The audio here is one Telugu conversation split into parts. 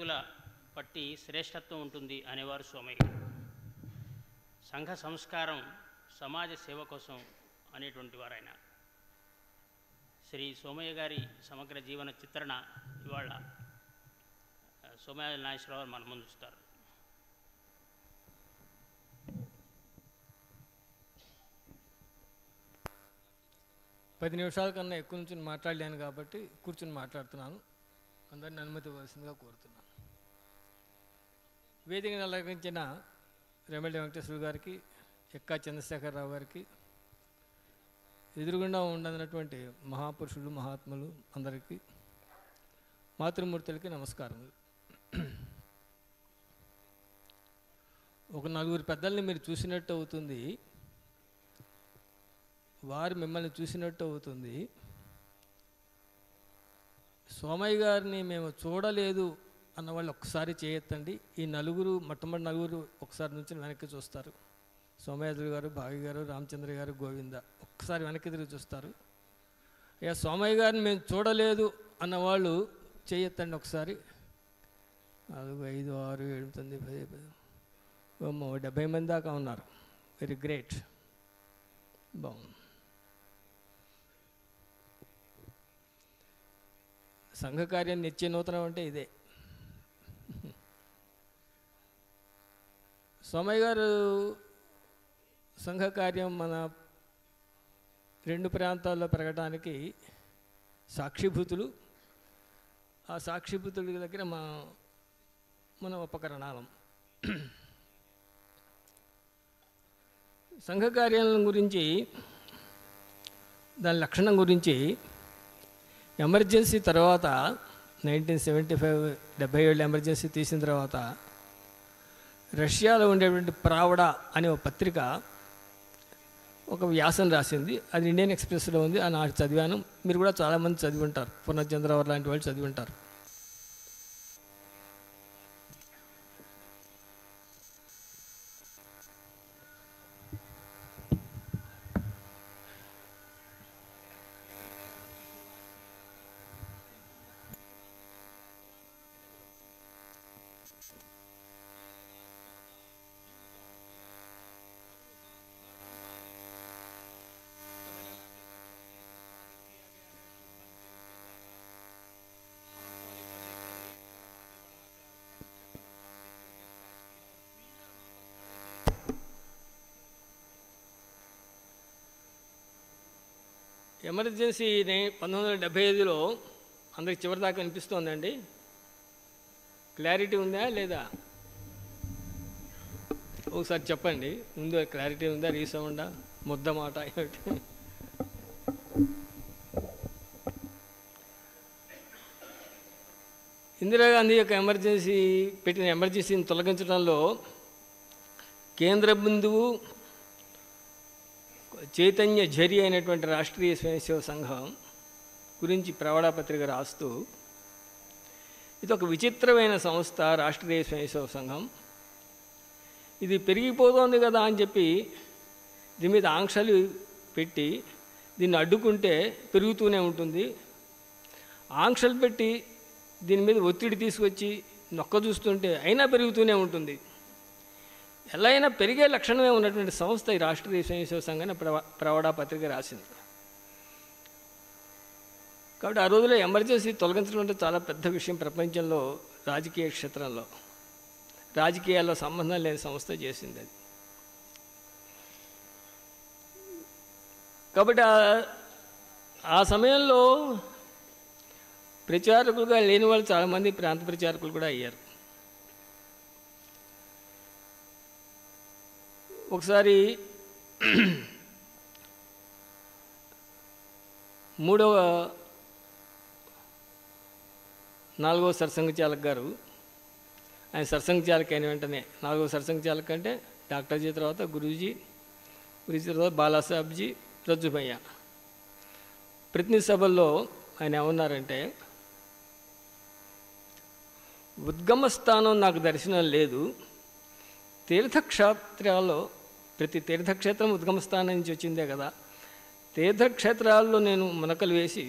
వ్యక్తుల పట్టి శ్రేష్టత్వం ఉంటుంది అనేవారు సోమయ్య. సంఘ సంస్కారం సమాజ సేవ కోసం అనేటువంటి వారైన శ్రీ సోమయ్య గారి సమగ్ర జీవన చిత్రణ ఇవాళ సోమయ్య నాగేశ్వరరావు మన ముందు ఉంచుతారు. పది నిమిషాల కన్నా ఎక్కువ నుంచి మాట్లాడలేను కాబట్టి కూర్చుని మాట్లాడుతున్నాను. అందరిని అనుమతి ఇవ్వాల్సిందిగా కోరుతున్నాను. వేదికను అలంకరించిన రెమెల్లి వెంకటేశ్వర గారికి, ఎక్కా చంద్రశేఖరరావు గారికి, ఎదురుగుండా ఉండనటువంటి మహాపురుషులు మహాత్ములు అందరికీ, మాతృమూర్తులకి నమస్కారములు. ఒక నలుగురు పెద్దల్ని మీరు చూసినట్టు అవుతుంది, వారు మిమ్మల్ని చూసినట్టు అవుతుంది. సోమయ్య గారిని మేము చూడలేదు అన్నవాళ్ళు ఒక్కసారి చేయొద్దండి. ఈ నలుగురు మొట్టమొదటి నలుగురు ఒకసారి నుంచి వెనక్కి చూస్తారు. సోమయాజులు గారు, భావి గారు, రామచంద్ర గారు, గోవింద ఒక్కసారి వెనక్కి తిరిగి చూస్తారు. ఇక సోమయ్య గారిని మేము చూడలేదు అన్నవాళ్ళు చేయొద్దండి ఒకసారి. 4, 5, 6, 7, 9, 10, 70 మంది దాకా ఉన్నారు. వెరీ గ్రేట్, బాగుంది. సంఘకార్యం నిత్య నూతనం అంటే ఇదే. సోమయ్య గారు సంఘకార్యం మన 2 ప్రాంతాల్లో పెరగడానికి సాక్షిభూతులు. ఆ సాక్షిభూతుల దగ్గర మన ఉపకరణాలం. సంఘకార్యం గురించి, దాని లక్షణం గురించి ఎమర్జెన్సీ తర్వాత 1975 77 ఎమర్జెన్సీ తీసిన తర్వాత రష్యాలో ఉండేటువంటి ప్రావడా అనే ఒక పత్రిక ఒక వ్యాసం రాసింది. అది ఇండియన్ ఎక్స్ప్రెస్లో ఉంది. అది నాకు చదివాను. మీరు కూడా చాలామంది చదివి ఉంటారు. పూర్ణచంద్రరావు లాంటి వాళ్ళు చదివి ఉంటారు. ఎమర్జెన్సీని 1975లో అందరికి చివరిదాకా అనిపిస్తోందండి. క్లారిటీ ఉందా లేదా? ఒకసారి చెప్పండి. ఉందా? క్లారిటీ ఉందా? రీసౌండా? ముద్ద మాట ఏమిటి? ఇందిరాగాంధీ యొక్క పెట్టిన ఎమర్జెన్సీని తొలగించడంలో కేంద్ర బిందువు చైతన్య ఝరి అయినటువంటి రాష్ట్రీయ స్వయంసేవ సంఘం గురించి ప్రవడా పత్రిక రాస్తూ, ఇది ఒక విచిత్రమైన సంస్థ రాష్ట్రీయ స్వయంసేవ సంఘం, ఇది పెరిగిపోతోంది కదా అని చెప్పి దీని మీద ఆంక్షలు పెట్టి దీన్ని అడ్డుకుంటే పెరుగుతూనే ఉంటుంది, ఆంక్షలు పెట్టి దీని మీద ఒత్తిడి తీసుకొచ్చి నొక్క చూస్తుంటే అయినా పెరుగుతూనే ఉంటుంది. ఎలా అయినా పెరిగే లక్షణమే ఉన్నటువంటి సంస్థ ఈ రాష్ట్రీయ స్వయంసేవ సంఘాన్ని ప్రవడా పత్రిక రాసింది. కాబట్టి ఆ రోజుల్లో ఎమర్జెన్సీ తొలగించడం అంటే చాలా పెద్ద విషయం. ప్రపంచంలో రాజకీయ క్షేత్రంలో, రాజకీయాల్లో సంబంధం లేని సంస్థ చేసింది అది. కాబట్టి ఆ సమయంలో ప్రచారకులుగా లేని వాళ్ళు చాలామంది ప్రాంత ప్రచారకులు కూడా అయ్యారు. ఒకసారి 4వ సర్సంఘ చాలక్ గారు, ఆయన సర్సంఘ చాలక్ అయిన వెంటనే 4వ సర్సంఘ చాలక్ అంటే డాక్టర్జీ తర్వాత గురూజీ తర్వాత బాలాసాహెబ్జీ, రజ్జుభయ్య. ప్రతినిధి సభల్లో ఆయన ఏమన్నారంటే, ఉద్గమ స్థానం నాకు దర్శనం లేదు, తీర్థక్షేత్రాల్లో ప్రతి తీర్థక్షేత్రం ఉద్గమ స్థానం నుంచి వచ్చిందే కదా, తీర్థక్షేత్రాల్లో నేను మునకలు వేసి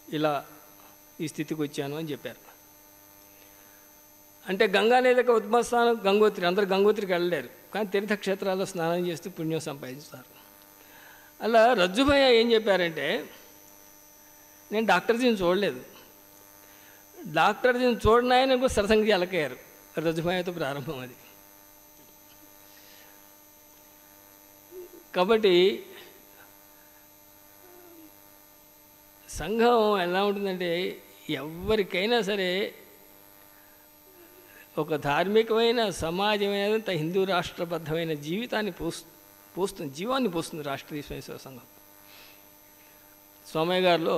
ఇలా ఈ స్థితికి వచ్చాను అని చెప్పారు. అంటే గంగా నదికి ఉద్భవస్థానం గంగోత్రి, అందరూ గంగోత్రికి వెళ్ళలేరు, కానీ తీర్థక్షేత్రాల్లో స్నానం చేస్తూ పుణ్యం సంపాదిస్తారు. అలా రజ్జుభయ్య ఏం చెప్పారంటే, నేను డాక్టర్జీని చూడలేదు, డాక్టర్జీని చూడని ఆయన కూడా సరసంగి అలకయ్యారు. రజ్జుభయ్యతో ప్రారంభం అది. కాబట్టి సంఘం ఎలా ఉంటుందంటే, ఎవరికైనా సరే ఒక ధార్మికమైన సమాజమైన హిందూ రాష్ట్రబద్ధమైన జీవితాన్ని పోస్తుంది, జీవాన్ని పోస్తుంది రాష్ట్రీయ స్వయం సేవక సంఘం. సోమయ్య గారిలో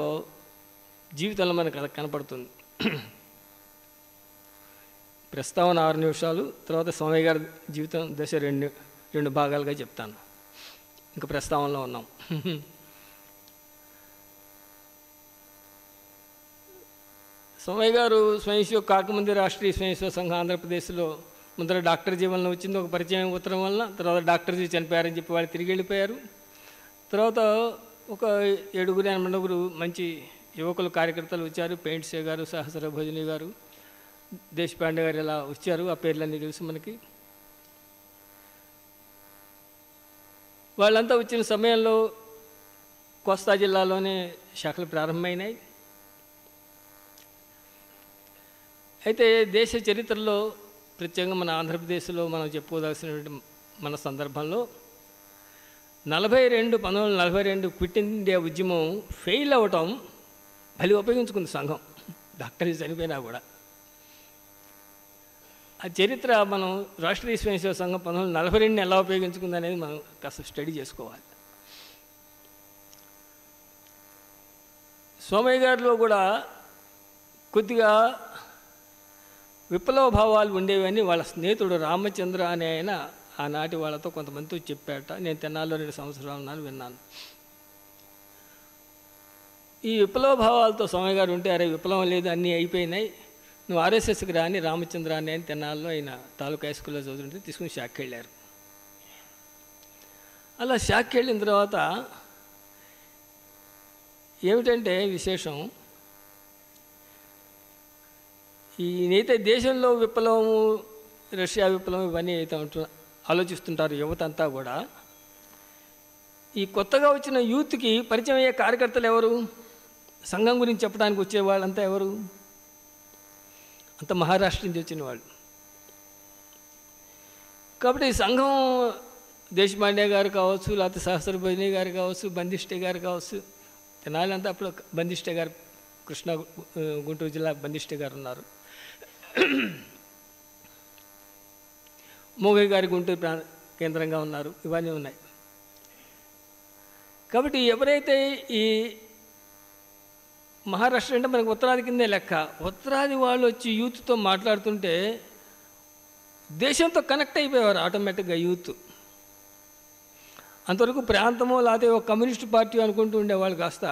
జీవితంలో మనకు కనపడుతుంది. ప్రస్తావన 6 నిమిషాలు, తర్వాత సోమయ్య గారి జీవితం దశ రెండు భాగాలుగా చెప్తాను. ఇంకా ప్రస్తావనలో ఉన్నాం. సోమయ్య గారు స్వయం సేవకు కాకముందే రాష్ట్రీయ స్వయం సేవక సంఘం ఆంధ్రప్రదేశ్లో ముందర డాక్టర్ జీవనంలో వచ్చింది. ఒక పరిచయం ఉత్తరం వల్ల, తర్వాత డాక్టర్ జీ చనిపోయారని చెప్పి వాళ్ళు తిరిగి వెళ్ళిపోయారు. తర్వాత ఒక 7-8 మంచి యువకులు కార్యకర్తలు వచ్చారు. పెయింట్సే గారు, సహస్ర భోజని గారు, దేశపాండే గారు ఇలా వచ్చారు. ఆ పేర్లన్నీ తెలుసు మనకి. వాళ్ళంతా వచ్చిన సమయంలో కోస్తా జిల్లాలోనే శాఖలు ప్రారంభమైనాయి. అయితే దేశ చరిత్రలో ప్రత్యేకంగా మన ఆంధ్రప్రదేశ్లో మనం చెప్పుకోదలసినటువంటి మన సందర్భంలో 1942 క్విట్ ఇండియా ఉద్యమం ఫెయిల్ అవ్వటం భలే ఉపయోగించుకుంది సంఘం, డాక్టర్ చనిపోయినా కూడా. ఆ చరిత్ర మనం రాష్ట్రీయ స్వయం సేవక సంఘం 1942 ఎలా ఉపయోగించుకుంది అనేది మనం కాస్త స్టడీ చేసుకోవాలి. సోమయ్య గారిలో కూడా కొద్దిగా విప్లవ భావాలు ఉండేవని వాళ్ళ స్నేహితుడు రామచంద్ర అనే ఆయన ఆనాటి వాళ్ళతో కొంతమందితో చెప్పాట. నేను తెనాల్లో 2 సంవత్సరాలు ఉన్నాను, విన్నాను. ఈ విప్లవ భావాలతో సోమయ్య గారు ఉంటే, అరే విప్లవం లేదు, అన్నీ అయిపోయినాయి, నువ్వు ఆర్ఎస్ఎస్కి రాని రామచంద్ర అని ఆయన తెనాల్లో ఆయన తాలూకా హై స్కూల్లో చదువుతుంటే తీసుకుని శాఖకి వెళ్ళారు. అలా శాఖకి వెళ్ళిన తర్వాత ఏమిటంటే విశేషం, ఈయనైతే దేశంలో విప్లవము, రష్యా విప్లవం ఇవన్నీ అయితే ఆలోచిస్తుంటారు యువత అంతా కూడా. ఈ కొత్తగా వచ్చిన యూత్కి పరిచయం అయ్యే కార్యకర్తలు ఎవరు, సంఘం గురించి చెప్పడానికి వచ్చే వాళ్ళంతా ఎవరు, అంత మహారాష్ట్ర నుంచి వచ్చిన వాళ్ళు. కాబట్టి ఈ సంఘం దేశపాండే గారు కావచ్చు, లేకపోతే సహస్ర భోజని గారు కావచ్చు, బందిష్టే గారు కావచ్చు, తెనాలంతా అప్పుడు బందిష్టే గారు, కృష్ణా గుంటూరు జిల్లా బందిష్టే గారు ఉన్నారు. మోగయ్య గారి గుంటూరు కేంద్రంగా ఉన్నారు. ఇవన్నీ ఉన్నాయి. కాబట్టి ఎవరైతే ఈ మహారాష్ట్ర అంటే మనకు ఉత్తరాది కిందే లెక్క, ఉత్తరాది వాళ్ళు వచ్చి యూత్తో మాట్లాడుతుంటే దేశంతో కనెక్ట్ అయిపోయేవారు ఆటోమేటిక్గా యూత్. అంతవరకు ప్రాంతమో లేకపోతే ఒక కమ్యూనిస్ట్ పార్టీ అనుకుంటూ ఉండేవాళ్ళు కాస్త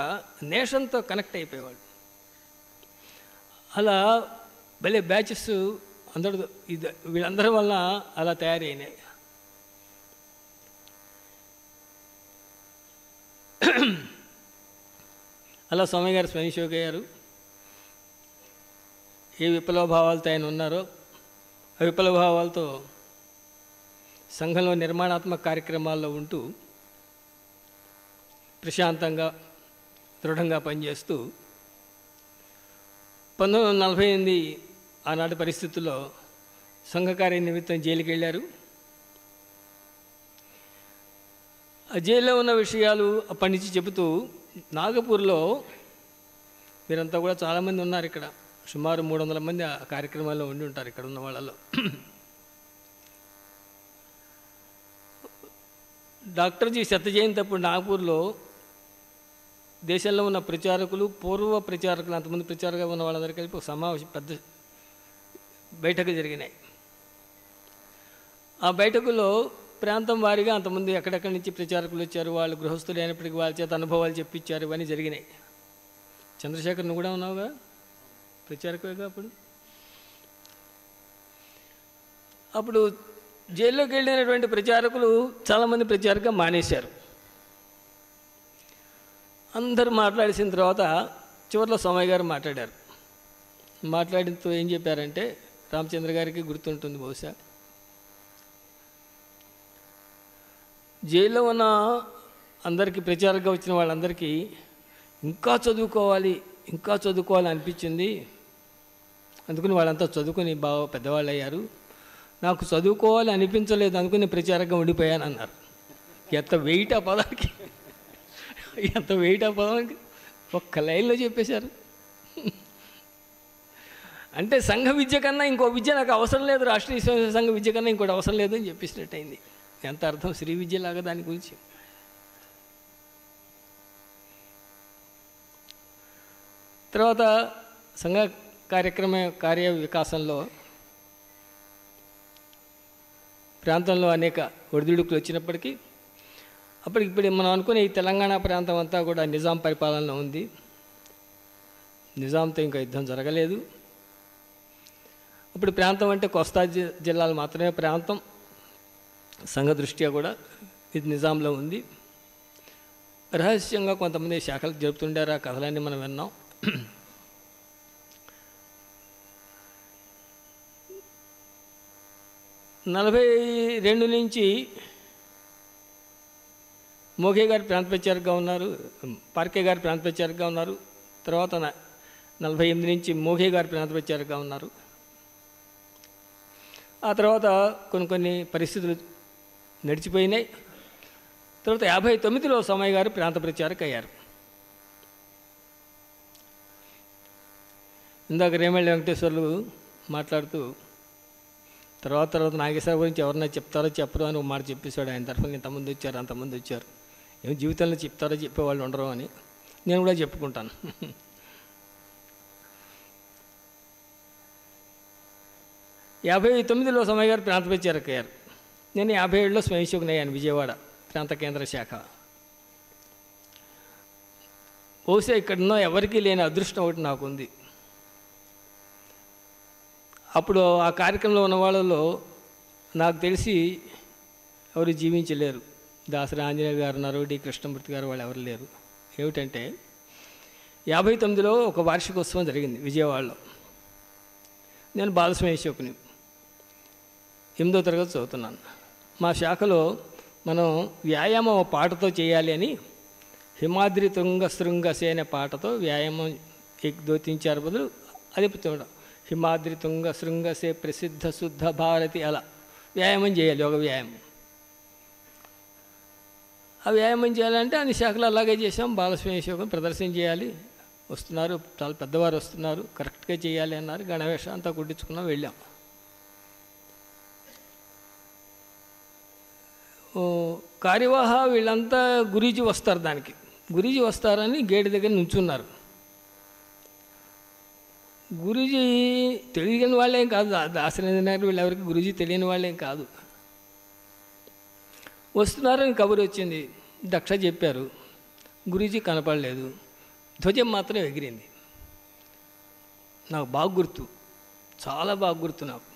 నేషన్తో కనెక్ట్ అయిపోయేవాళ్ళు. అలా భలే బ్యాచెస్ అందరూ వీళ్ళందరి వల్ల అలా తయారైనాయి. అలా సోమయ్య గారు స్వయం సేవక అయ్యారు. ఏ విప్లవ భావాలతో ఆయన ఉన్నారో ఆ విప్లవ భావాలతో సంఘంలో నిర్మాణాత్మక కార్యక్రమాల్లో ఉంటూ ప్రశాంతంగా దృఢంగా పనిచేస్తూ 1948 ఆనాటి పరిస్థితుల్లో సంఘకార్య నిమిత్తం జైలుకి వెళ్ళారు. ఆ జైల్లో ఉన్న విషయాలు అప్పటి నుంచి చెబుతూ నాగపూర్లో మీరంతా కూడా చాలామంది ఉన్నారు, ఇక్కడ సుమారు 300 మంది ఆ కార్యక్రమాల్లో ఉండి ఉంటారు ఇక్కడ ఉన్న వాళ్ళలో. డాక్టర్ జీ శత జయంతి అప్పుడు నాగపూర్లో దేశంలో ఉన్న ప్రచారకులు, పూర్వ ప్రచారకులు, అంతమంది ప్రచారంగా ఉన్న వాళ్ళందరూ కలిపి ఒక సమావేశం, పెద్ద బైఠకులు జరిగినాయి. ఆ బైఠకులో ప్రాంతం వారీగా అంతమంది ఎక్కడెక్కడి నుంచి ప్రచారకులు వచ్చారు, వాళ్ళు గృహస్థులు అయినప్పటికీ వాళ్ళ చేత అనుభవాలు చెప్పించారు, ఇవన్నీ జరిగినాయి. చంద్రశేఖర్ నువ్వు కూడా ఉన్నావుగా, ప్రచారకుగా. అప్పుడు జైల్లోకి వెళ్ళినటువంటి ప్రచారకులు చాలామంది ప్రచారంగా మానేశారు. అందరూ మాట్లాడేసిన తర్వాత చివరిలో సోమయ్య గారు మాట్లాడారు. మాట్లాడినతో ఏం చెప్పారంటే, రామచంద్ర గారికి గుర్తుంటుంది బహుశా. జైల్లో ఉన్న అందరికీ ప్రచారంగా వచ్చిన వాళ్ళందరికీ ఇంకా చదువుకోవాలి అనిపించింది. అందుకని వాళ్ళంతా చదువుకొని బాగా పెద్దవాళ్ళు అయ్యారు. నాకు చదువుకోవాలి అనిపించలేదు అందుకని ప్రచారంగా ఉండిపోయాను అన్నారు. ఎంత వెయిట్ ఆ పదానికి, ఒక్క లైన్లో చెప్పేశారు. అంటే సంఘ విద్య కన్నా ఇంకో విద్య నాకు అవసరం లేదు, రాష్ట్రీయ స్వయం సంఘ విద్య కన్నా ఇంకోటి అవసరం లేదు అని చెప్పేసినట్టు అయింది. ఎంత అర్థం శ్రీ విద్యలాగా దాని గురించి. తర్వాత సంఘ కార్య వికాసంలో ప్రాంతంలో అనేక ఒడిదుడుకులు వచ్చినప్పటికీ అప్పటికిప్పుడు మనం అనుకునే ఈ తెలంగాణ ప్రాంతం అంతా కూడా నిజాం పరిపాలనలో ఉంది. నిజాంతో ఇంకా యుద్ధం జరగలేదు. అప్పుడు ప్రాంతం అంటే కోస్తా జిల్లాలు మాత్రమే ప్రాంతం. సంఘ దృష్ట్యా కూడా ఇది నిజాంలో ఉంది. రహస్యంగా కొంతమంది శాఖలు జరుపుతుండారు. ఆ కథలన్నీ మనం విన్నాం. 42 నుంచి మోఘే గారు ప్రాంత ప్రచారకుగా ఉన్నారు, పార్కే గారు ప్రాంత ప్రచారకుగా ఉన్నారు. తర్వాత 48 నుంచి మోఘే గారు ప్రాంత ప్రచారకుగా ఉన్నారు. ఆ తర్వాత కొన్ని పరిస్థితులు నడిచిపోయినాయి. తర్వాత 59లో సోమయ్య గారు ప్రాంత ప్రచారక అయ్యారు. ఇందాక రేమళ్ళ వెంకటేశ్వర్లు మాట్లాడుతూ తర్వాత నాగేశ్వర గురించి ఎవరన్నా చెప్తారో చెప్పరో అని ఒక మాట చెప్పేశాడు. ఆయన తరఫున ఇంతమంది వచ్చారు అంతమంది వచ్చారు, ఏం జీవితంలో చెప్తారో చెప్పేవాళ్ళు ఉండరు అని నేను కూడా చెప్పుకుంటాను. 59లో సోమయ్య గారు ప్రాంత ప్రచారక అయ్యారు. నేను 57లో స్వయం సేవకుని అయ్యాను విజయవాడ ప్రాంత కేంద్ర శాఖ. బహుశా ఇక్కడున్న ఎవరికీ లేని అదృష్టం ఒకటి నాకు ఉంది. అప్పుడు ఆ కార్యక్రమంలో ఉన్న వాళ్ళలో నాకు తెలిసి ఎవరు జీవించలేరు. దాసరి ఆంజనేయ గారు ఉన్నారు, డి కృష్ణమూర్తి గారు, వాళ్ళు ఎవరు లేరు. ఏమిటంటే 59లో ఒక వార్షికోత్సవం జరిగింది విజయవాడలో. నేను బాలస్వయం సేవకుని 8వ తరగతి చదువుతున్నాను. మా శాఖలో మనం వ్యాయామం పాటతో చేయాలి అని హిమాద్రి తుంగ శృంగసే అనే పాటతో వ్యాయామం దోతించారు. బదులు అది చూడడం హిమాద్రి తుంగ శృంగసే ప్రసిద్ధ శుద్ధ భారతి, అలా వ్యాయామం చేయాలి, యోగ వ్యాయామం. ఆ వ్యాయామం చేయాలంటే అన్ని శాఖలు అలాగే చేసాం. బాలస్వయం సేవకుని ప్రదర్శన చేయాలి, వస్తున్నారు, చాలా పెద్దవారు వస్తున్నారు, కరెక్ట్గా చేయాలి అన్నారు. గణవేషం అంతా కుట్టించుకున్నాం, వెళ్ళాం. కార్యవాహ వీళ్ళంతా గురూజీ వస్తారు, దానికి గురూజీ వస్తారని గేటు దగ్గర నుంచున్నారు. గురూజీ తెలియని వాళ్ళేం కాదు, దాసరేంద్ర వీళ్ళెవరికి గురూజీ తెలియని వాళ్ళేం కాదు. వస్తున్నారని కబురు వచ్చింది, దక్ష చెప్పారు. గురూజీ కనపడలేదు, ధ్వజం మాత్రం ఎగిరింది. నాకు బాగా గుర్తు, చాలా బాగా గుర్తు నాకు.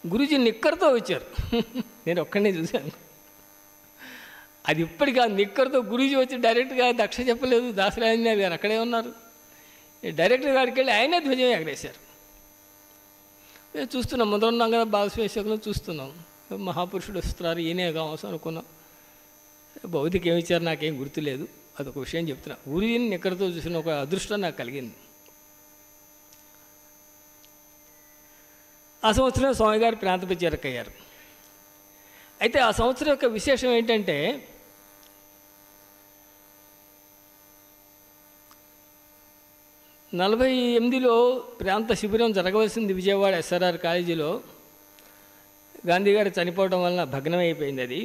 గురూజీ నిక్కర్తో వచ్చారు, నేను ఒక్కడనే చూశాను. అది ఇప్పటికీ ఆ నిక్కర్తో గురూజీ వచ్చి డైరెక్ట్గా దక్ష చెప్పలేదు, దాసరాజు గారు అక్కడే ఉన్నారు. డైరెక్టర్ గారికి వెళ్ళి ఆయనే ధ్వజం ఎగరేశారు. మేము చూస్తున్నాం, మొదలు ఉన్నాం కదా బాలస్వయం సేవకులను చూస్తున్నాం. మహాపురుషుడు వస్తున్నారు, ఈయనే కావచ్చు అనుకున్నాం. భౌతిక ఏమి ఇచ్చారు నాకేం గుర్తులేదు, అదొక విషయం చెప్తున్నా. గురూజీని నిక్కర్తో చూసిన ఒక అదృష్టం నాకు కలిగింది. ఆ సంవత్సరం స్వామి గారు ప్రాంత ప్రచారక అయ్యారు. అయితే ఆ సంవత్సరం యొక్క విశేషం ఏంటంటే, నలభై 48లో ప్రాంత శిబిరం జరగవలసింది విజయవాడ ఎస్ఆర్ఆర్ కాలేజీలో. గాంధీ గారు చనిపోవడం వలన భగ్నం అయిపోయింది అది.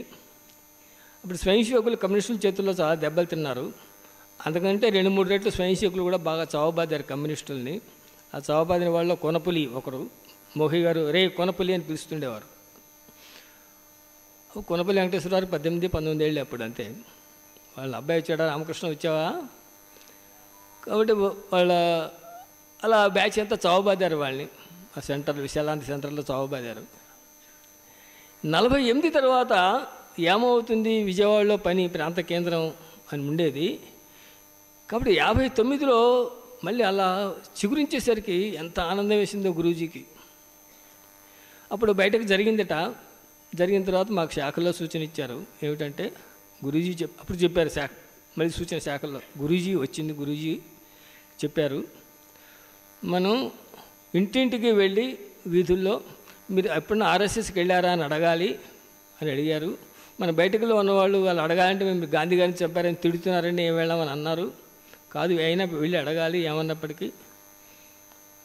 అప్పుడు స్వయం సేవకులు కమ్యూనిస్టుల చేతుల్లో చాలా దెబ్బలు తిన్నారు. అందుకంటే 2-3 రెట్లు స్వయం సేవకులు కూడా బాగా చావబాదారు కమ్యూనిస్టుల్ని. ఆ చావబాదిన వాళ్ళలో కొనపులి ఒకరు, మోహి గారు రే కొనపులి అని పిలుస్తుండేవారు. కొనపల్లి వెంకటేశ్వరరావు 18-19 ఏళ్ళు అప్పుడు, అంతే. వాళ్ళ అబ్బాయి వచ్చాడా, రామకృష్ణ వచ్చావా, కాబట్టి వాళ్ళ అలా బ్యాచ్ అంతా చావబాదారు వాళ్ళని. ఆ సెంటర్ విశాలాంతి సెంటర్లో చావబాదారు. 48 తర్వాత ఏమవుతుంది, విజయవాడలో పని ప్రాంత కేంద్రం అని ఉండేది. కాబట్టి 59లో మళ్ళీ అలా చిగురించేసరికి ఎంత ఆనందం వేసిందో గురూజీకి. అప్పుడు బయటకు జరిగిన తర్వాత మాకు శాఖల్లో సూచన ఇచ్చారు. ఏమిటంటే గురూజీ అప్పుడు చెప్పారు మళ్ళీ సూచన శాఖల్లో గురూజీ వచ్చింది. గురూజీ చెప్పారు, మనం ఇంటింటికి వెళ్ళి వీధుల్లో మీరు ఎప్పుడన్నా ఆర్ఎస్ఎస్కి వెళ్ళారా అని అడగాలి అని అడిగారు. మన బయటకులో ఉన్నవాళ్ళు వాళ్ళు అడగాలంటే మేము గాంధీ గారిని చెప్పారని తిడుతున్నారని ఏం వెళ్ళామని అన్నారు. కాదు, అయినా వెళ్ళి అడగాలి ఏమన్నప్పటికీ.